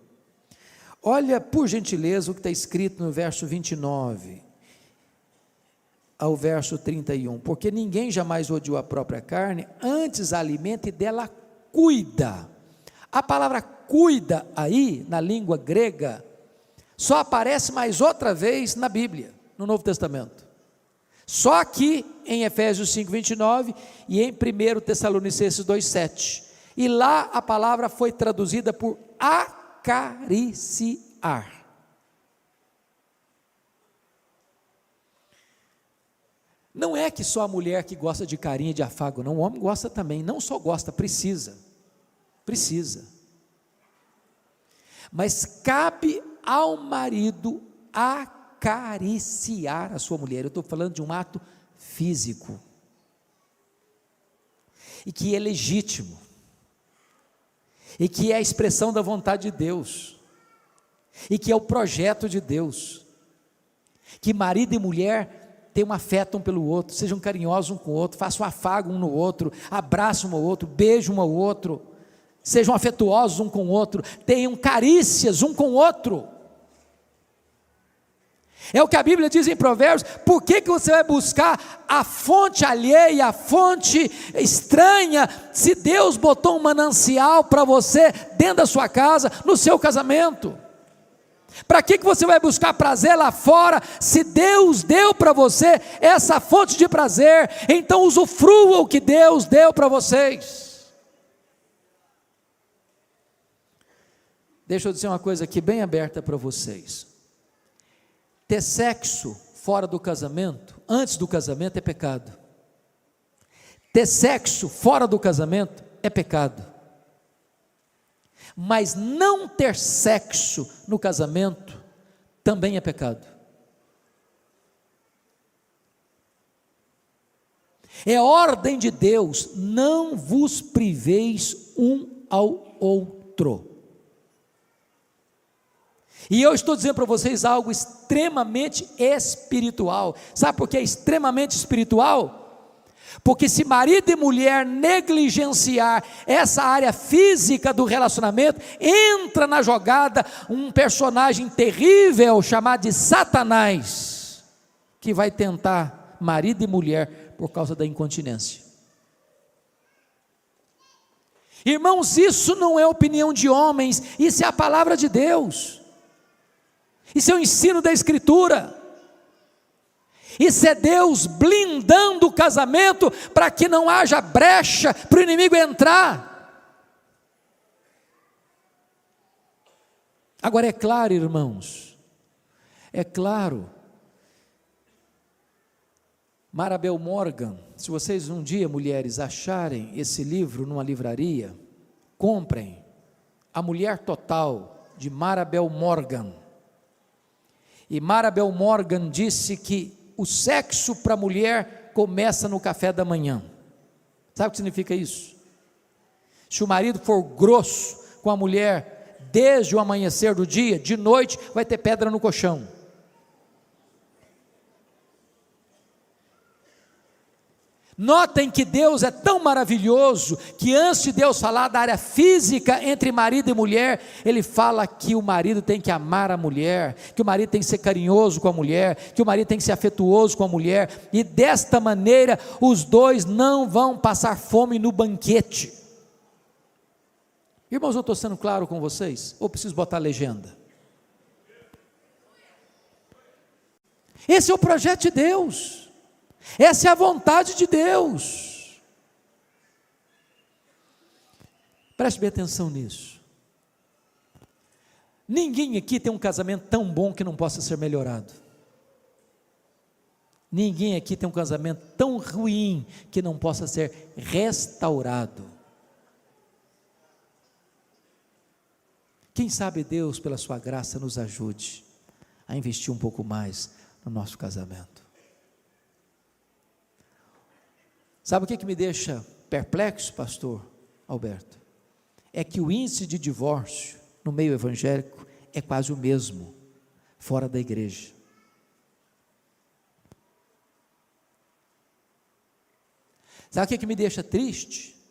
Olha, por gentileza, o que está escrito no verso 29 ao verso 31, porque ninguém jamais odiou a própria carne, antes a alimenta e dela cuida. A palavra cuida aí, na língua grega, só aparece mais outra vez na Bíblia, no Novo Testamento, só aqui em Efésios 5:29 e em 1 Tessalonicenses 2:7, e lá a palavra foi traduzida por acariciar. Não é que só a mulher que gosta de carinho e de afago, não, o homem gosta também, não só gosta, precisa, mas cabe ao marido acariciar a sua mulher. Eu estou falando de um ato físico, e que é legítimo, e que é a expressão da vontade de Deus, e que é o projeto de Deus, que marido e mulher tenham um afeto um pelo outro, sejam carinhosos um com o outro, façam um afago um no outro, abraçam um ao outro, beijam um ao outro, sejam afetuosos um com o outro, tenham carícias um com o outro. É o que a Bíblia diz em Provérbios. Por que você vai buscar a fonte alheia, a fonte estranha, se Deus botou um manancial para você dentro da sua casa, no seu casamento? Para que você vai buscar prazer lá fora, se Deus deu para você essa fonte de prazer? Então usufrua o que Deus deu para vocês. Deixa eu dizer uma coisa aqui bem aberta para vocês. Ter sexo fora do casamento, antes do casamento, é pecado. Ter sexo fora do casamento é pecado. Mas não ter sexo no casamento também é pecado. É ordem de Deus: não vos priveis um ao outro. E eu estou dizendo para vocês algo extremamente espiritual. Sabe por que é extremamente espiritual? Porque se marido e mulher negligenciar essa área física do relacionamento, entra na jogada um personagem terrível chamado de Satanás, que vai tentar marido e mulher por causa da incontinência. Irmãos, isso não é opinião de homens, isso é a palavra de Deus, isso é o ensino da Escritura. Isso é Deus blindando o casamento para que não haja brecha para o inimigo entrar. Agora é claro, irmãos, é claro, Marabel Morgan, se vocês um dia, mulheres, acharem esse livro numa livraria, comprem A Mulher Total, de Marabel Morgan. E Marabel Morgan disse que o sexo para a mulher começa no café da manhã. Sabe o que significa isso? Se o marido for grosso com a mulher desde o amanhecer do dia, de noite vai ter pedra no colchão. Notem que Deus é tão maravilhoso, que antes de Deus falar da área física entre marido e mulher, Ele fala que o marido tem que amar a mulher, que o marido tem que ser carinhoso com a mulher, que o marido tem que ser afetuoso com a mulher, e desta maneira os dois não vão passar fome no banquete. Irmãos, eu estou sendo claro com vocês? Ou preciso botar a legenda? Esse é o projeto de Deus. Essa é a vontade de Deus. Preste bem atenção nisso. Ninguém aqui tem um casamento tão bom que não possa ser melhorado. Ninguém aqui tem um casamento tão ruim que não possa ser restaurado. Quem sabe Deus, pela sua graça, nos ajude a investir um pouco mais no nosso casamento. Sabe o que me deixa perplexo, pastor Alberto? É que o índice de divórcio no meio evangélico é quase o mesmo, fora da igreja. Sabe o que me deixa triste?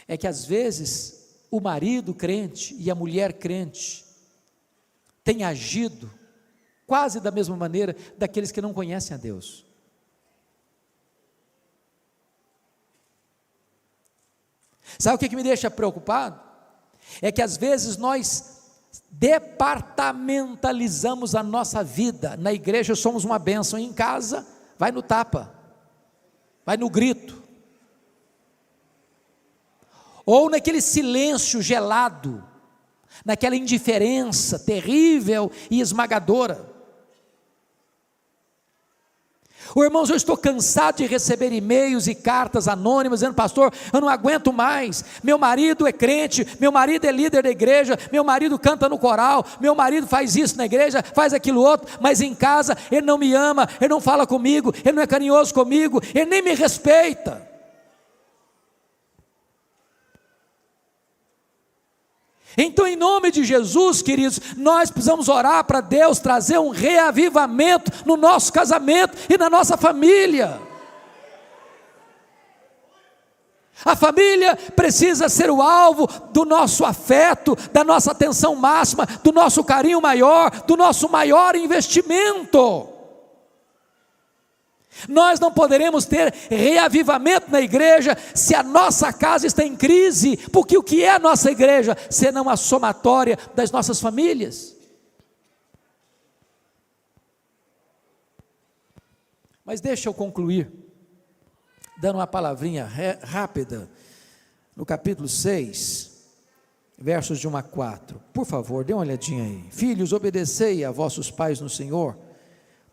É que às vezes o marido crente e a mulher crente têm agido quase da mesma maneira daqueles que não conhecem a Deus. Sabe o que me deixa preocupado? É que às vezes nós departamentalizamos a nossa vida. Na igreja somos uma bênção, em casa vai no tapa, vai no grito, ou naquele silêncio gelado, naquela indiferença terrível e esmagadora. Irmãos, eu estou cansado de receber e-mails e cartas anônimas dizendo: pastor, eu não aguento mais, meu marido é crente, meu marido é líder da igreja, meu marido canta no coral, meu marido faz isso na igreja, faz aquilo outro, mas em casa ele não me ama, ele não fala comigo, ele não é carinhoso comigo, ele nem me respeita. Então, em nome de Jesus, queridos, nós precisamos orar para Deus trazer um reavivamento no nosso casamento e na nossa família. A família precisa ser o alvo do nosso afeto, da nossa atenção máxima, do nosso carinho maior, do nosso maior investimento. Nós não poderemos ter reavivamento na igreja se a nossa casa está em crise, porque o que é a nossa igreja, senão a somatória das nossas famílias? Mas deixa eu concluir, dando uma palavrinha rápida, no capítulo 6, versos de 1 a 4, por favor, dê uma olhadinha aí. Filhos, obedecei a vossos pais no Senhor,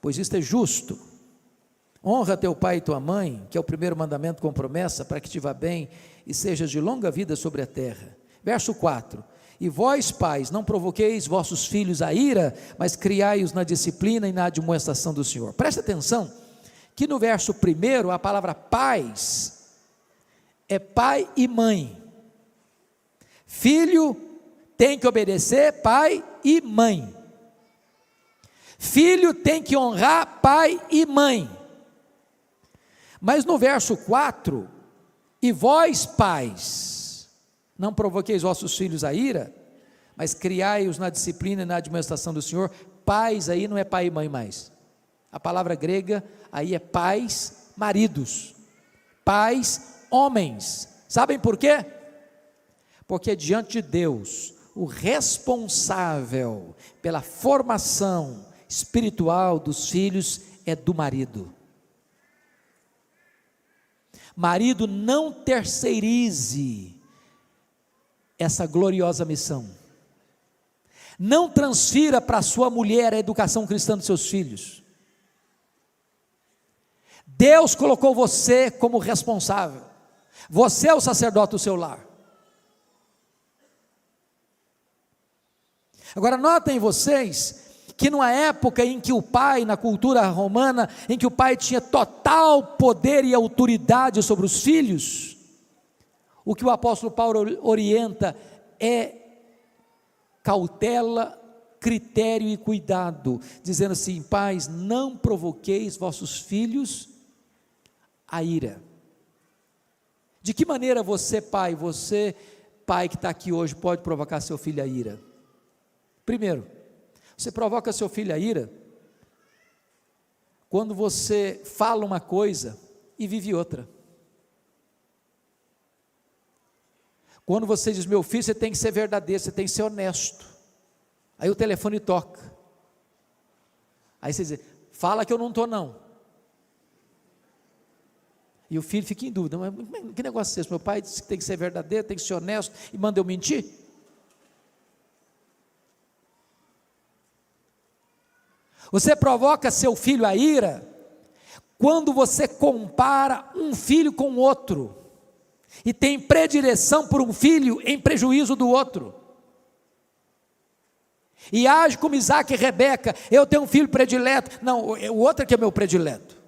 pois isto é justo. Honra teu pai e tua mãe, que é o primeiro mandamento com promessa, para que te vá bem e sejas de longa vida sobre a terra. Verso 4, e vós pais, não provoqueis vossos filhos a ira, mas criai-os na disciplina e na admoestação do Senhor. Presta atenção, que no verso 1, a palavra pais, é pai e mãe. Filho tem que obedecer pai e mãe. Filho tem que honrar pai e mãe. Mas no verso 4, e vós pais, não provoqueis vossos filhos a ira, mas criai-os na disciplina e na admoestação do Senhor. Pais aí não é pai e mãe mais, a palavra grega aí é pais, maridos, pais, homens. Sabem por quê? Porque diante de Deus, o responsável pela formação espiritual dos filhos é do marido. Marido, não terceirize essa gloriosa missão. Não transfira para sua mulher a educação cristã dos seus filhos. Deus colocou você como responsável. Você é o sacerdote do seu lar. Agora notem vocês que numa época em que o pai, na cultura romana, em que o pai tinha total poder e autoridade sobre os filhos, o que o apóstolo Paulo orienta é cautela, critério e cuidado, dizendo assim: pais, não provoqueis vossos filhos a ira. De que maneira você pai que está aqui hoje, pode provocar seu filho a ira? Primeiro, você provoca seu filho a ira quando você fala uma coisa e vive outra. Quando você diz: meu filho, você tem que ser verdadeiro, você tem que ser honesto. Aí o telefone toca. Aí você diz: fala que eu não estou não. E o filho fica em dúvida: mas que negócio é esse? Meu pai disse que tem que ser verdadeiro, tem que ser honesto, e manda eu mentir? Você provoca seu filho a ira quando você compara um filho com outro e tem predileção por um filho em prejuízo do outro, e age como Isaac e Rebeca: eu tenho um filho predileto, não, o outro é que é meu predileto.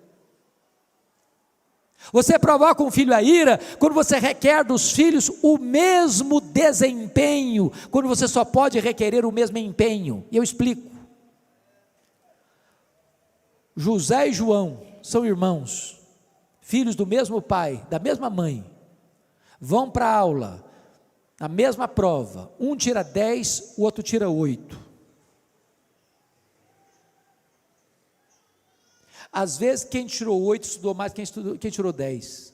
Você provoca um filho a ira quando você requer dos filhos o mesmo desempenho, quando você só pode requerer o mesmo empenho. E eu explico. José e João são irmãos, filhos do mesmo pai, da mesma mãe, vão para a aula, na mesma prova, um tira 10, o outro tira 8. Às vezes quem tirou 8 estudou mais que quem tirou 10,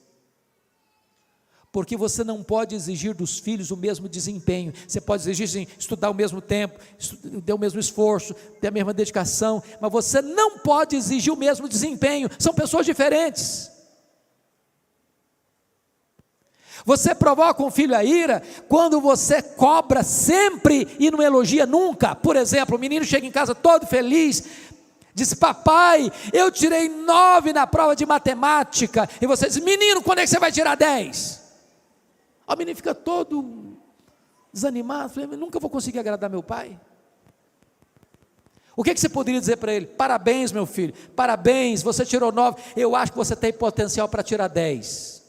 porque você não pode exigir dos filhos o mesmo desempenho. Você pode exigir sim, estudar o mesmo tempo, ter o mesmo esforço, ter a mesma dedicação, mas você não pode exigir o mesmo desempenho. São pessoas diferentes. Você provoca um filho a ira quando você cobra sempre e não elogia nunca. Por exemplo, o menino chega em casa todo feliz, diz: papai, eu tirei 9 na prova de matemática, e você diz: menino, quando é que você vai tirar 10? O menino fica todo desanimado, falei: nunca vou conseguir agradar meu pai. O que você poderia dizer para ele? Parabéns, meu filho, parabéns, você tirou 9, eu acho que você tem potencial para tirar 10.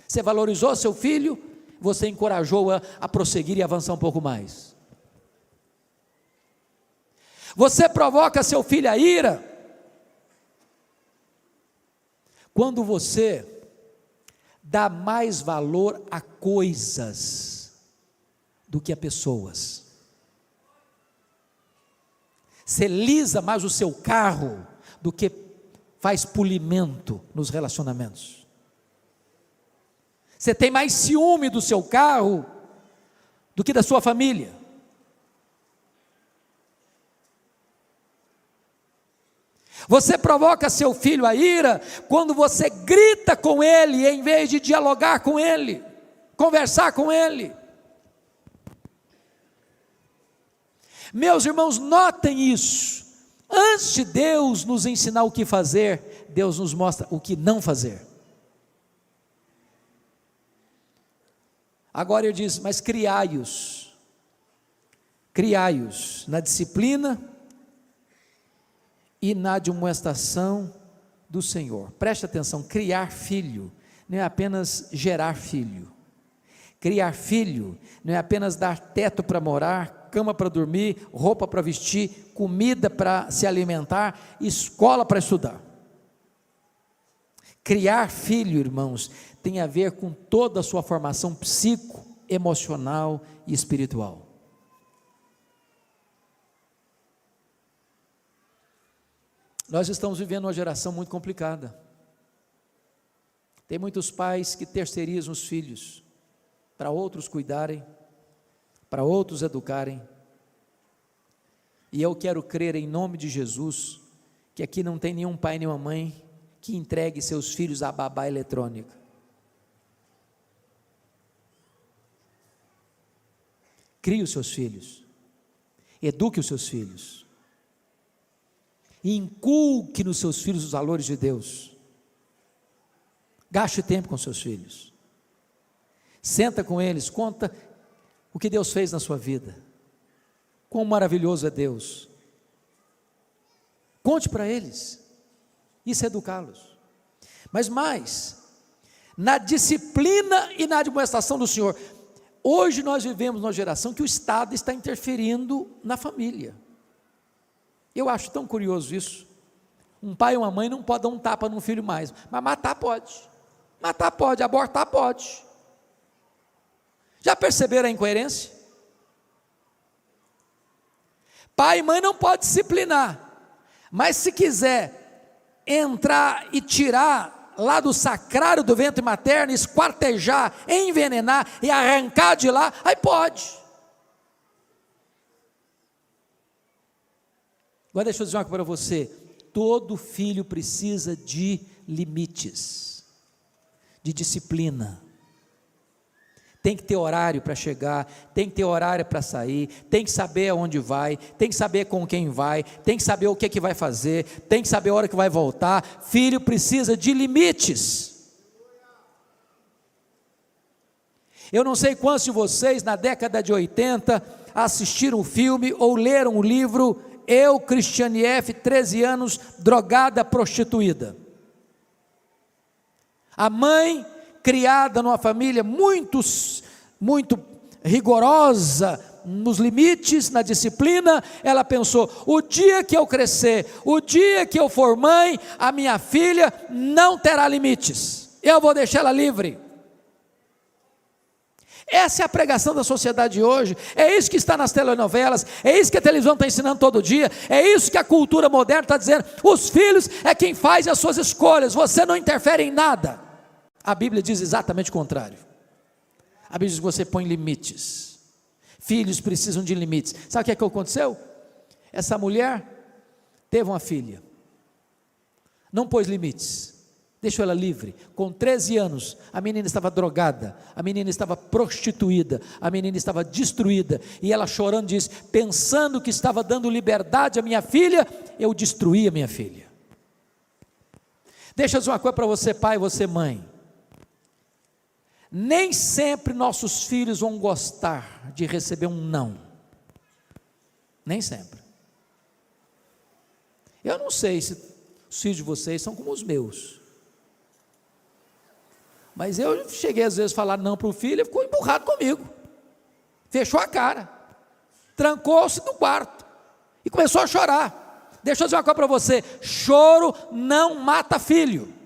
Você valorizou seu filho, você encorajou a prosseguir e avançar um pouco mais. Você provoca seu filho a ira quando você dá mais valor a coisas do que a pessoas. Você lisa mais o seu carro do que faz polimento nos relacionamentos. Você tem mais ciúme do seu carro do que da sua família. Você provoca seu filho a ira quando você grita com ele em vez de dialogar com ele, conversar com ele. Meus irmãos, notem isso. Antes de Deus nos ensinar o que fazer, Deus nos mostra o que não fazer. Agora ele diz: mas criai-os na disciplina e na admoestação do Senhor. Preste atenção: criar filho não é apenas gerar filho. Criar filho não é apenas dar teto para morar, cama para dormir, roupa para vestir, comida para se alimentar, escola para estudar. Criar filho, irmãos, tem a ver com toda a sua formação psico, emocional e espiritual. Nós estamos vivendo uma geração muito complicada. Tem muitos pais que terceirizam os filhos para outros cuidarem, para outros educarem. E eu quero crer em nome de Jesus que aqui não tem nenhum pai nem uma mãe que entregue seus filhos à babá eletrônica. Crie os seus filhos, eduque os seus filhos, e inculque nos seus filhos os valores de Deus. Gaste tempo com seus filhos, senta com eles, conta o que Deus fez na sua vida, quão maravilhoso é Deus, conte para eles, isso é educá-los, mas mais, na disciplina e na admoestação do Senhor. Hoje nós vivemos numa geração que o Estado está interferindo na família. Eu acho tão curioso isso. Um pai e uma mãe não podem dar um tapa num filho mais, mas matar pode, abortar pode. Já perceberam a incoerência? Pai e mãe não podem disciplinar, mas se quiser entrar e tirar lá do sacrário do ventre materno, esquartejar, envenenar e arrancar de lá, aí pode. Agora deixa eu dizer uma coisa para você, todo filho precisa de limites, de disciplina. Tem que ter horário para chegar, tem que ter horário para sair, tem que saber aonde vai, tem que saber com quem vai, tem que saber o que vai fazer, tem que saber a hora que vai voltar. Filho precisa de limites. Eu não sei quantos de vocês na década de 80 assistiram o filme ou leram o livro Eu, Cristiane F., 13 anos, drogada, prostituída. A mãe, criada numa família muito rigorosa nos limites, na disciplina, ela pensou: o dia que eu crescer, o dia que eu for mãe, a minha filha não terá limites, eu vou deixar ela livre. Essa é a pregação da sociedade de hoje, é isso que está nas telenovelas, é isso que a televisão está ensinando todo dia, é isso que a cultura moderna está dizendo: os filhos é quem faz as suas escolhas, você não interfere em nada. A Bíblia diz exatamente o contrário. A Bíblia diz que você põe limites. Filhos precisam de limites. Sabe o que aconteceu? Essa mulher teve uma filha, não pôs limites, deixou ela livre. Com 13 anos, a menina estava drogada, a menina estava prostituída, a menina estava destruída, e ela chorando disse: pensando que estava dando liberdade à minha filha, eu destruí a minha filha. Deixa eu dizer uma coisa para você, pai, você, mãe. Nem sempre nossos filhos vão gostar de receber um não, nem sempre. Eu não sei se os filhos de vocês são como os meus, mas eu cheguei às vezes a falar não para o filho, ele ficou emburrado comigo, fechou a cara, trancou-se no quarto e começou a chorar. Deixa eu dizer uma coisa para você: choro não mata filho.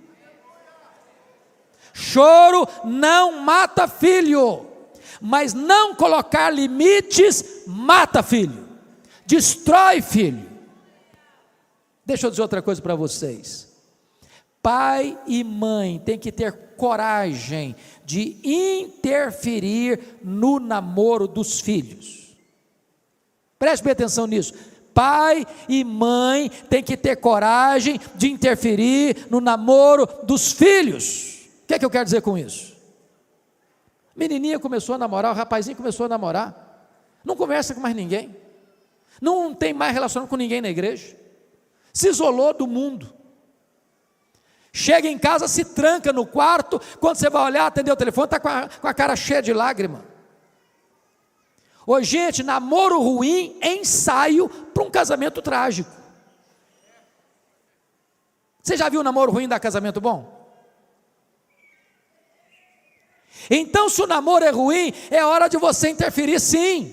Choro não mata filho, mas não colocar limites mata filho, destrói filho. Deixa eu dizer outra coisa para vocês: pai e mãe têm que ter coragem de interferir no namoro dos filhos. Preste bem atenção nisso. Pai e mãe têm que ter coragem de interferir no namoro dos filhos. O que é que eu quero dizer com isso? A menininha começou a namorar, o rapazinho começou a namorar, não conversa com mais ninguém, não tem mais relacionamento com ninguém na igreja, se isolou do mundo, chega em casa, se tranca no quarto, quando você vai olhar, atender o telefone, está com a cara cheia de lágrima. Ô gente, namoro ruim é ensaio para um casamento trágico. Você já viu um namoro ruim dar casamento bom? Então, se o namoro é ruim, é hora de você interferir, sim.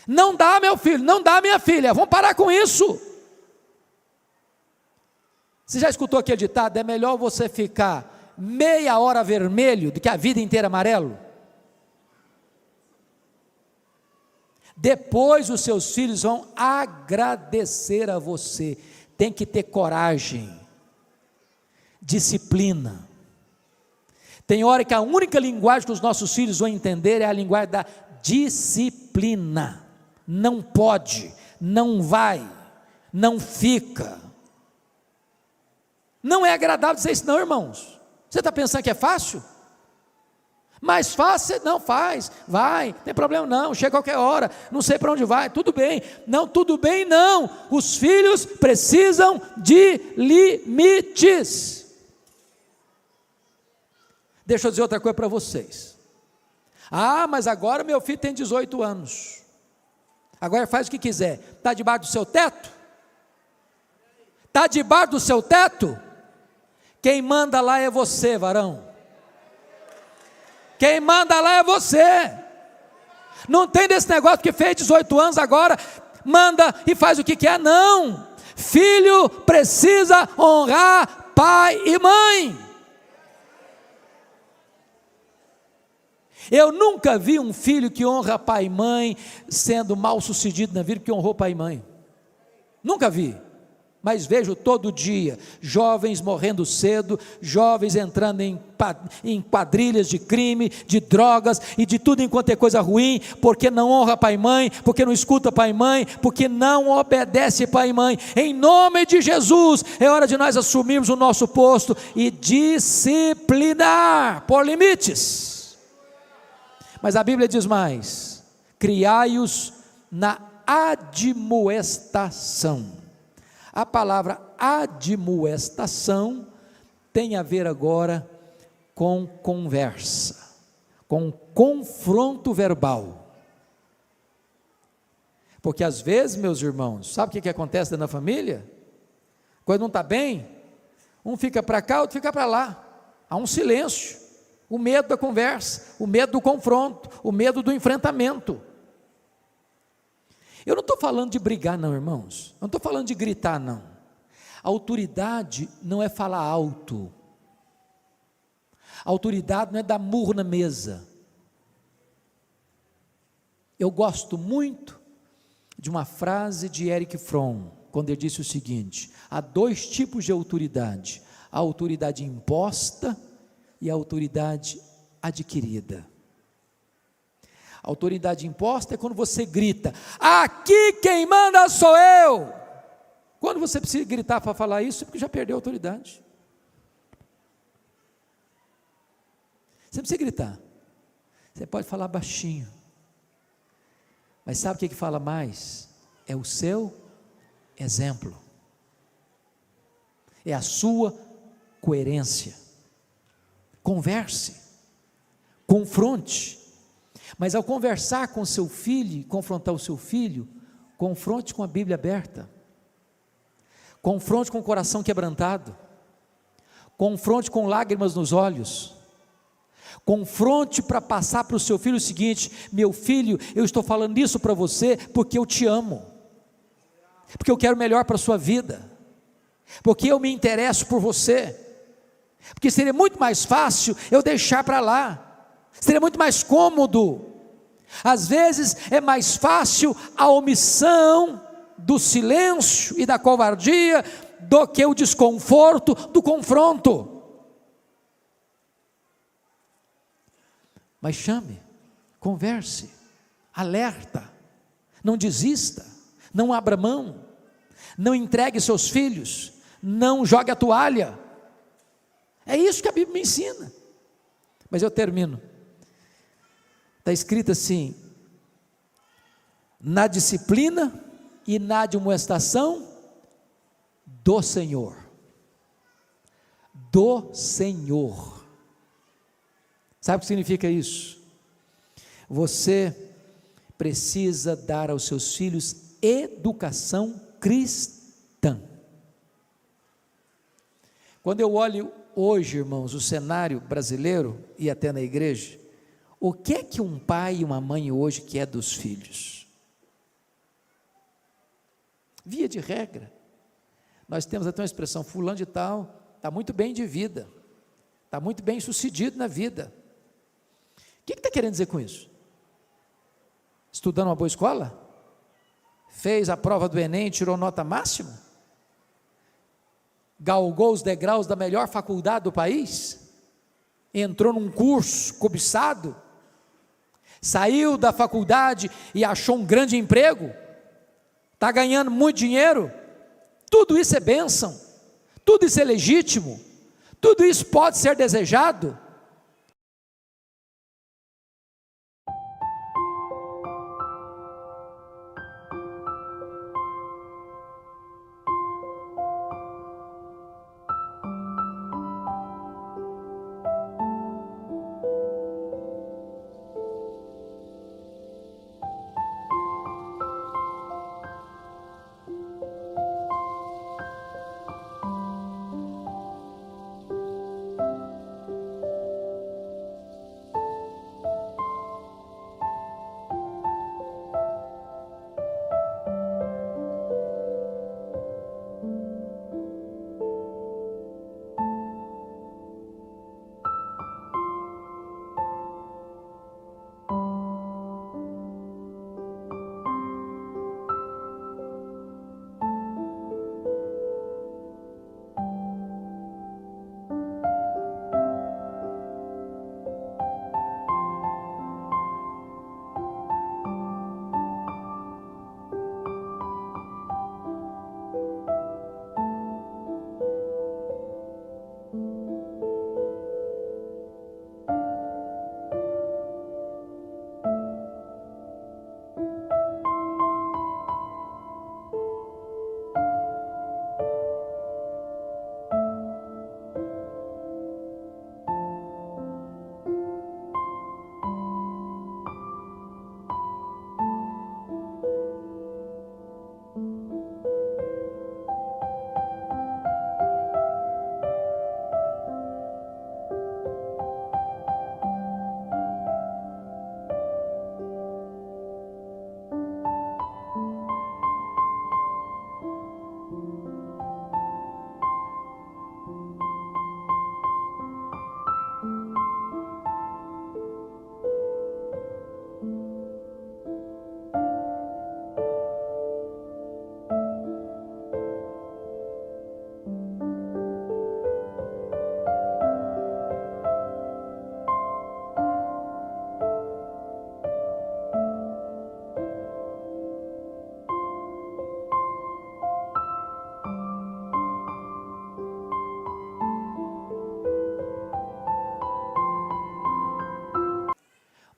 Não dá, meu filho, não dá, minha filha, vamos parar com isso. Você já escutou aquele ditado? É melhor você ficar meia hora vermelho do que a vida inteira amarelo? Depois os seus filhos vão agradecer a você. Tem que ter coragem, disciplina. Tem hora que a única linguagem que os nossos filhos vão entender é a linguagem da disciplina. Não pode, não vai, não fica. Não é agradável dizer isso não, irmãos. Você está pensando que é fácil? Mais fácil, não faz, vai, não tem problema não, chega a qualquer hora, não sei para onde vai, tudo bem. Não, tudo bem não, os filhos precisam de limites. Deixa eu dizer outra coisa para vocês. Ah, mas agora meu filho tem 18 anos, agora faz o que quiser. Está debaixo do seu teto? Está debaixo do seu teto? Quem manda lá é você, varão. Quem manda lá é você. Não tem desse negócio que fez 18 anos agora, manda e faz o que quer, não. Filho precisa honrar pai e mãe. Eu nunca vi um filho que honra pai e mãe sendo mal sucedido na vida porque honrou pai e mãe. Nunca vi. Mas vejo todo dia jovens morrendo cedo, jovens entrando em quadrilhas de crime, de drogas e de tudo enquanto é coisa ruim, porque não honra pai e mãe, porque não escuta pai e mãe, porque não obedece pai e mãe. Em nome de Jesus, é hora de nós assumirmos o nosso posto e disciplinar, por limites. Mas a Bíblia diz mais: criai-os na admoestação. A palavra admoestação tem a ver agora com conversa, com confronto verbal. Porque às vezes, meus irmãos, sabe o que acontece dentro da família? Quando não está bem, um fica para cá, outro fica para lá. Há um silêncio, o medo da conversa, o medo do confronto, o medo do enfrentamento. Eu não estou falando de brigar não, irmãos, não estou falando de gritar não. A autoridade não é falar alto, a autoridade não é dar murro na mesa. Eu gosto muito de uma frase de Erich Fromm, quando ele disse o seguinte: há dois tipos de autoridade, a autoridade imposta e a autoridade adquirida. A autoridade imposta é quando você grita: aqui quem manda sou eu. Quando você precisa gritar para falar isso, é porque já perdeu a autoridade. Você não precisa gritar, você pode falar baixinho, mas sabe o que fala mais? É o seu exemplo, é a sua coerência. Converse, confronte. Mas ao conversar com seu filho, confrontar o seu filho, confronte com a Bíblia aberta, confronte com o coração quebrantado, confronte com lágrimas nos olhos, confronte para passar para o seu filho o seguinte: meu filho, eu estou falando isso para você porque eu te amo, porque eu quero melhor para a sua vida, porque eu me interesso por você, porque seria muito mais fácil eu deixar para lá, seria muito mais cômodo. Às vezes é mais fácil a omissão do silêncio e da covardia do que o desconforto do confronto. Mas chame, converse, alerta, não desista, não abra mão, não entregue seus filhos, não jogue a toalha. É isso que a Bíblia me ensina. Mas eu termino. Está escrito assim: na disciplina e na admoestação do Senhor. Do Senhor. Sabe o que significa isso? Você precisa dar aos seus filhos educação cristã. Quando eu olho hoje, irmãos, o cenário brasileiro e até na igreja, o que é que um pai e uma mãe hoje quer dos filhos? Via de regra. Nós temos até uma expressão, fulano de tal está muito bem de vida, está muito bem sucedido na vida. O que está querendo dizer com isso? Estudando uma boa escola? Fez a prova do Enem, tirou nota máxima? Galgou os degraus da melhor faculdade do país? Entrou num curso cobiçado? Saiu da faculdade e achou um grande emprego? Está ganhando muito dinheiro? Tudo isso é bênção, tudo isso é legítimo, tudo isso pode ser desejado.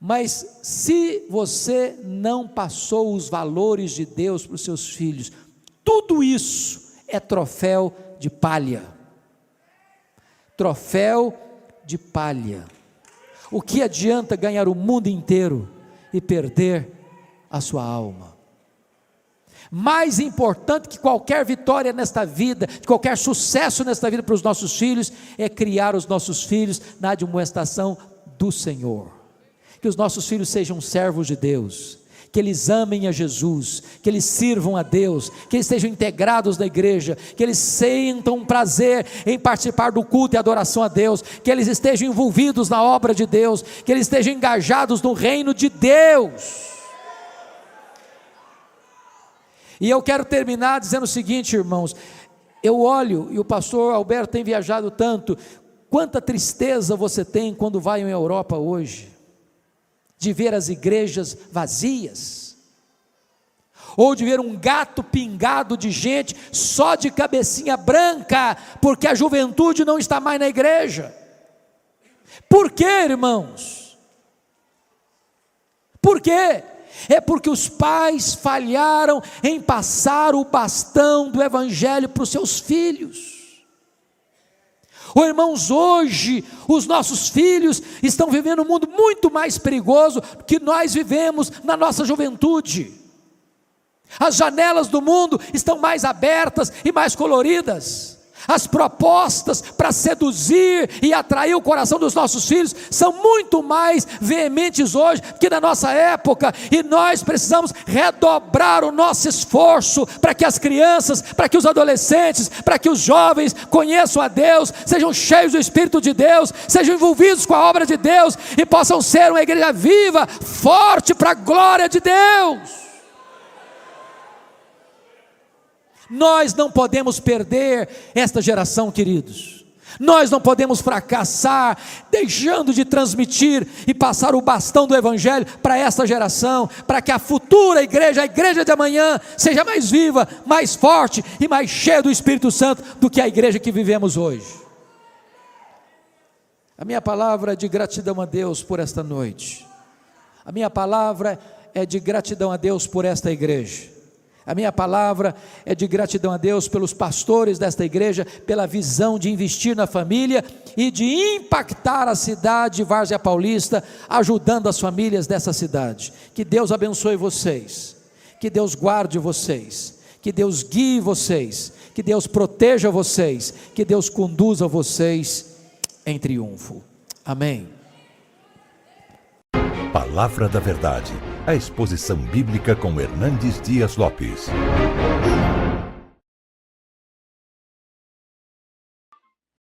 Mas se você não passou os valores de Deus para os seus filhos, tudo isso é troféu de palha. Troféu de palha. O que adianta ganhar o mundo inteiro e perder a sua alma? Mais importante que qualquer vitória nesta vida, de qualquer sucesso nesta vida para os nossos filhos, é criar os nossos filhos na admoestação do Senhor. Que os nossos filhos sejam servos de Deus, que eles amem a Jesus, que eles sirvam a Deus, que eles estejam integrados na igreja, que eles sintam prazer em participar do culto e adoração a Deus, que eles estejam envolvidos na obra de Deus, que eles estejam engajados no reino de Deus. E eu quero terminar dizendo o seguinte, irmãos, eu olho, e o pastor Alberto tem viajado tanto, quanta tristeza você tem quando vai em Europa hoje, de ver as igrejas vazias, ou de ver um gato pingado de gente, só de cabecinha branca, porque a juventude não está mais na igreja. Por quê, irmãos? Por quê? É porque os pais falharam em passar o bastão do evangelho para os seus filhos. Irmãos, hoje os nossos filhos estão vivendo um mundo muito mais perigoso que nós vivemos na nossa juventude. As janelas do mundo estão mais abertas e mais coloridas. As propostas para seduzir e atrair o coração dos nossos filhos são muito mais veementes hoje que na nossa época, e nós precisamos redobrar o nosso esforço para que as crianças, para que os adolescentes, para que os jovens conheçam a Deus, sejam cheios do Espírito de Deus, sejam envolvidos com a obra de Deus e possam ser uma igreja viva, forte para a glória de Deus. Nós não podemos perder esta geração, queridos. Nós não podemos fracassar, deixando de transmitir e passar o bastão do Evangelho para esta geração, para que a futura igreja, a igreja de amanhã, seja mais viva, mais forte e mais cheia do Espírito Santo do que a igreja que vivemos hoje. A minha palavra é de gratidão a Deus por esta noite. A minha palavra é de gratidão a Deus por esta igreja. A minha palavra é de gratidão a Deus pelos pastores desta igreja, pela visão de investir na família e de impactar a cidade de Várzea Paulista, ajudando as famílias dessa cidade. Que Deus abençoe vocês, que Deus guarde vocês, que Deus guie vocês, que Deus proteja vocês, que Deus conduza vocês em triunfo. Amém. Palavra da Verdade, a exposição bíblica com Hernandes Dias Lopes.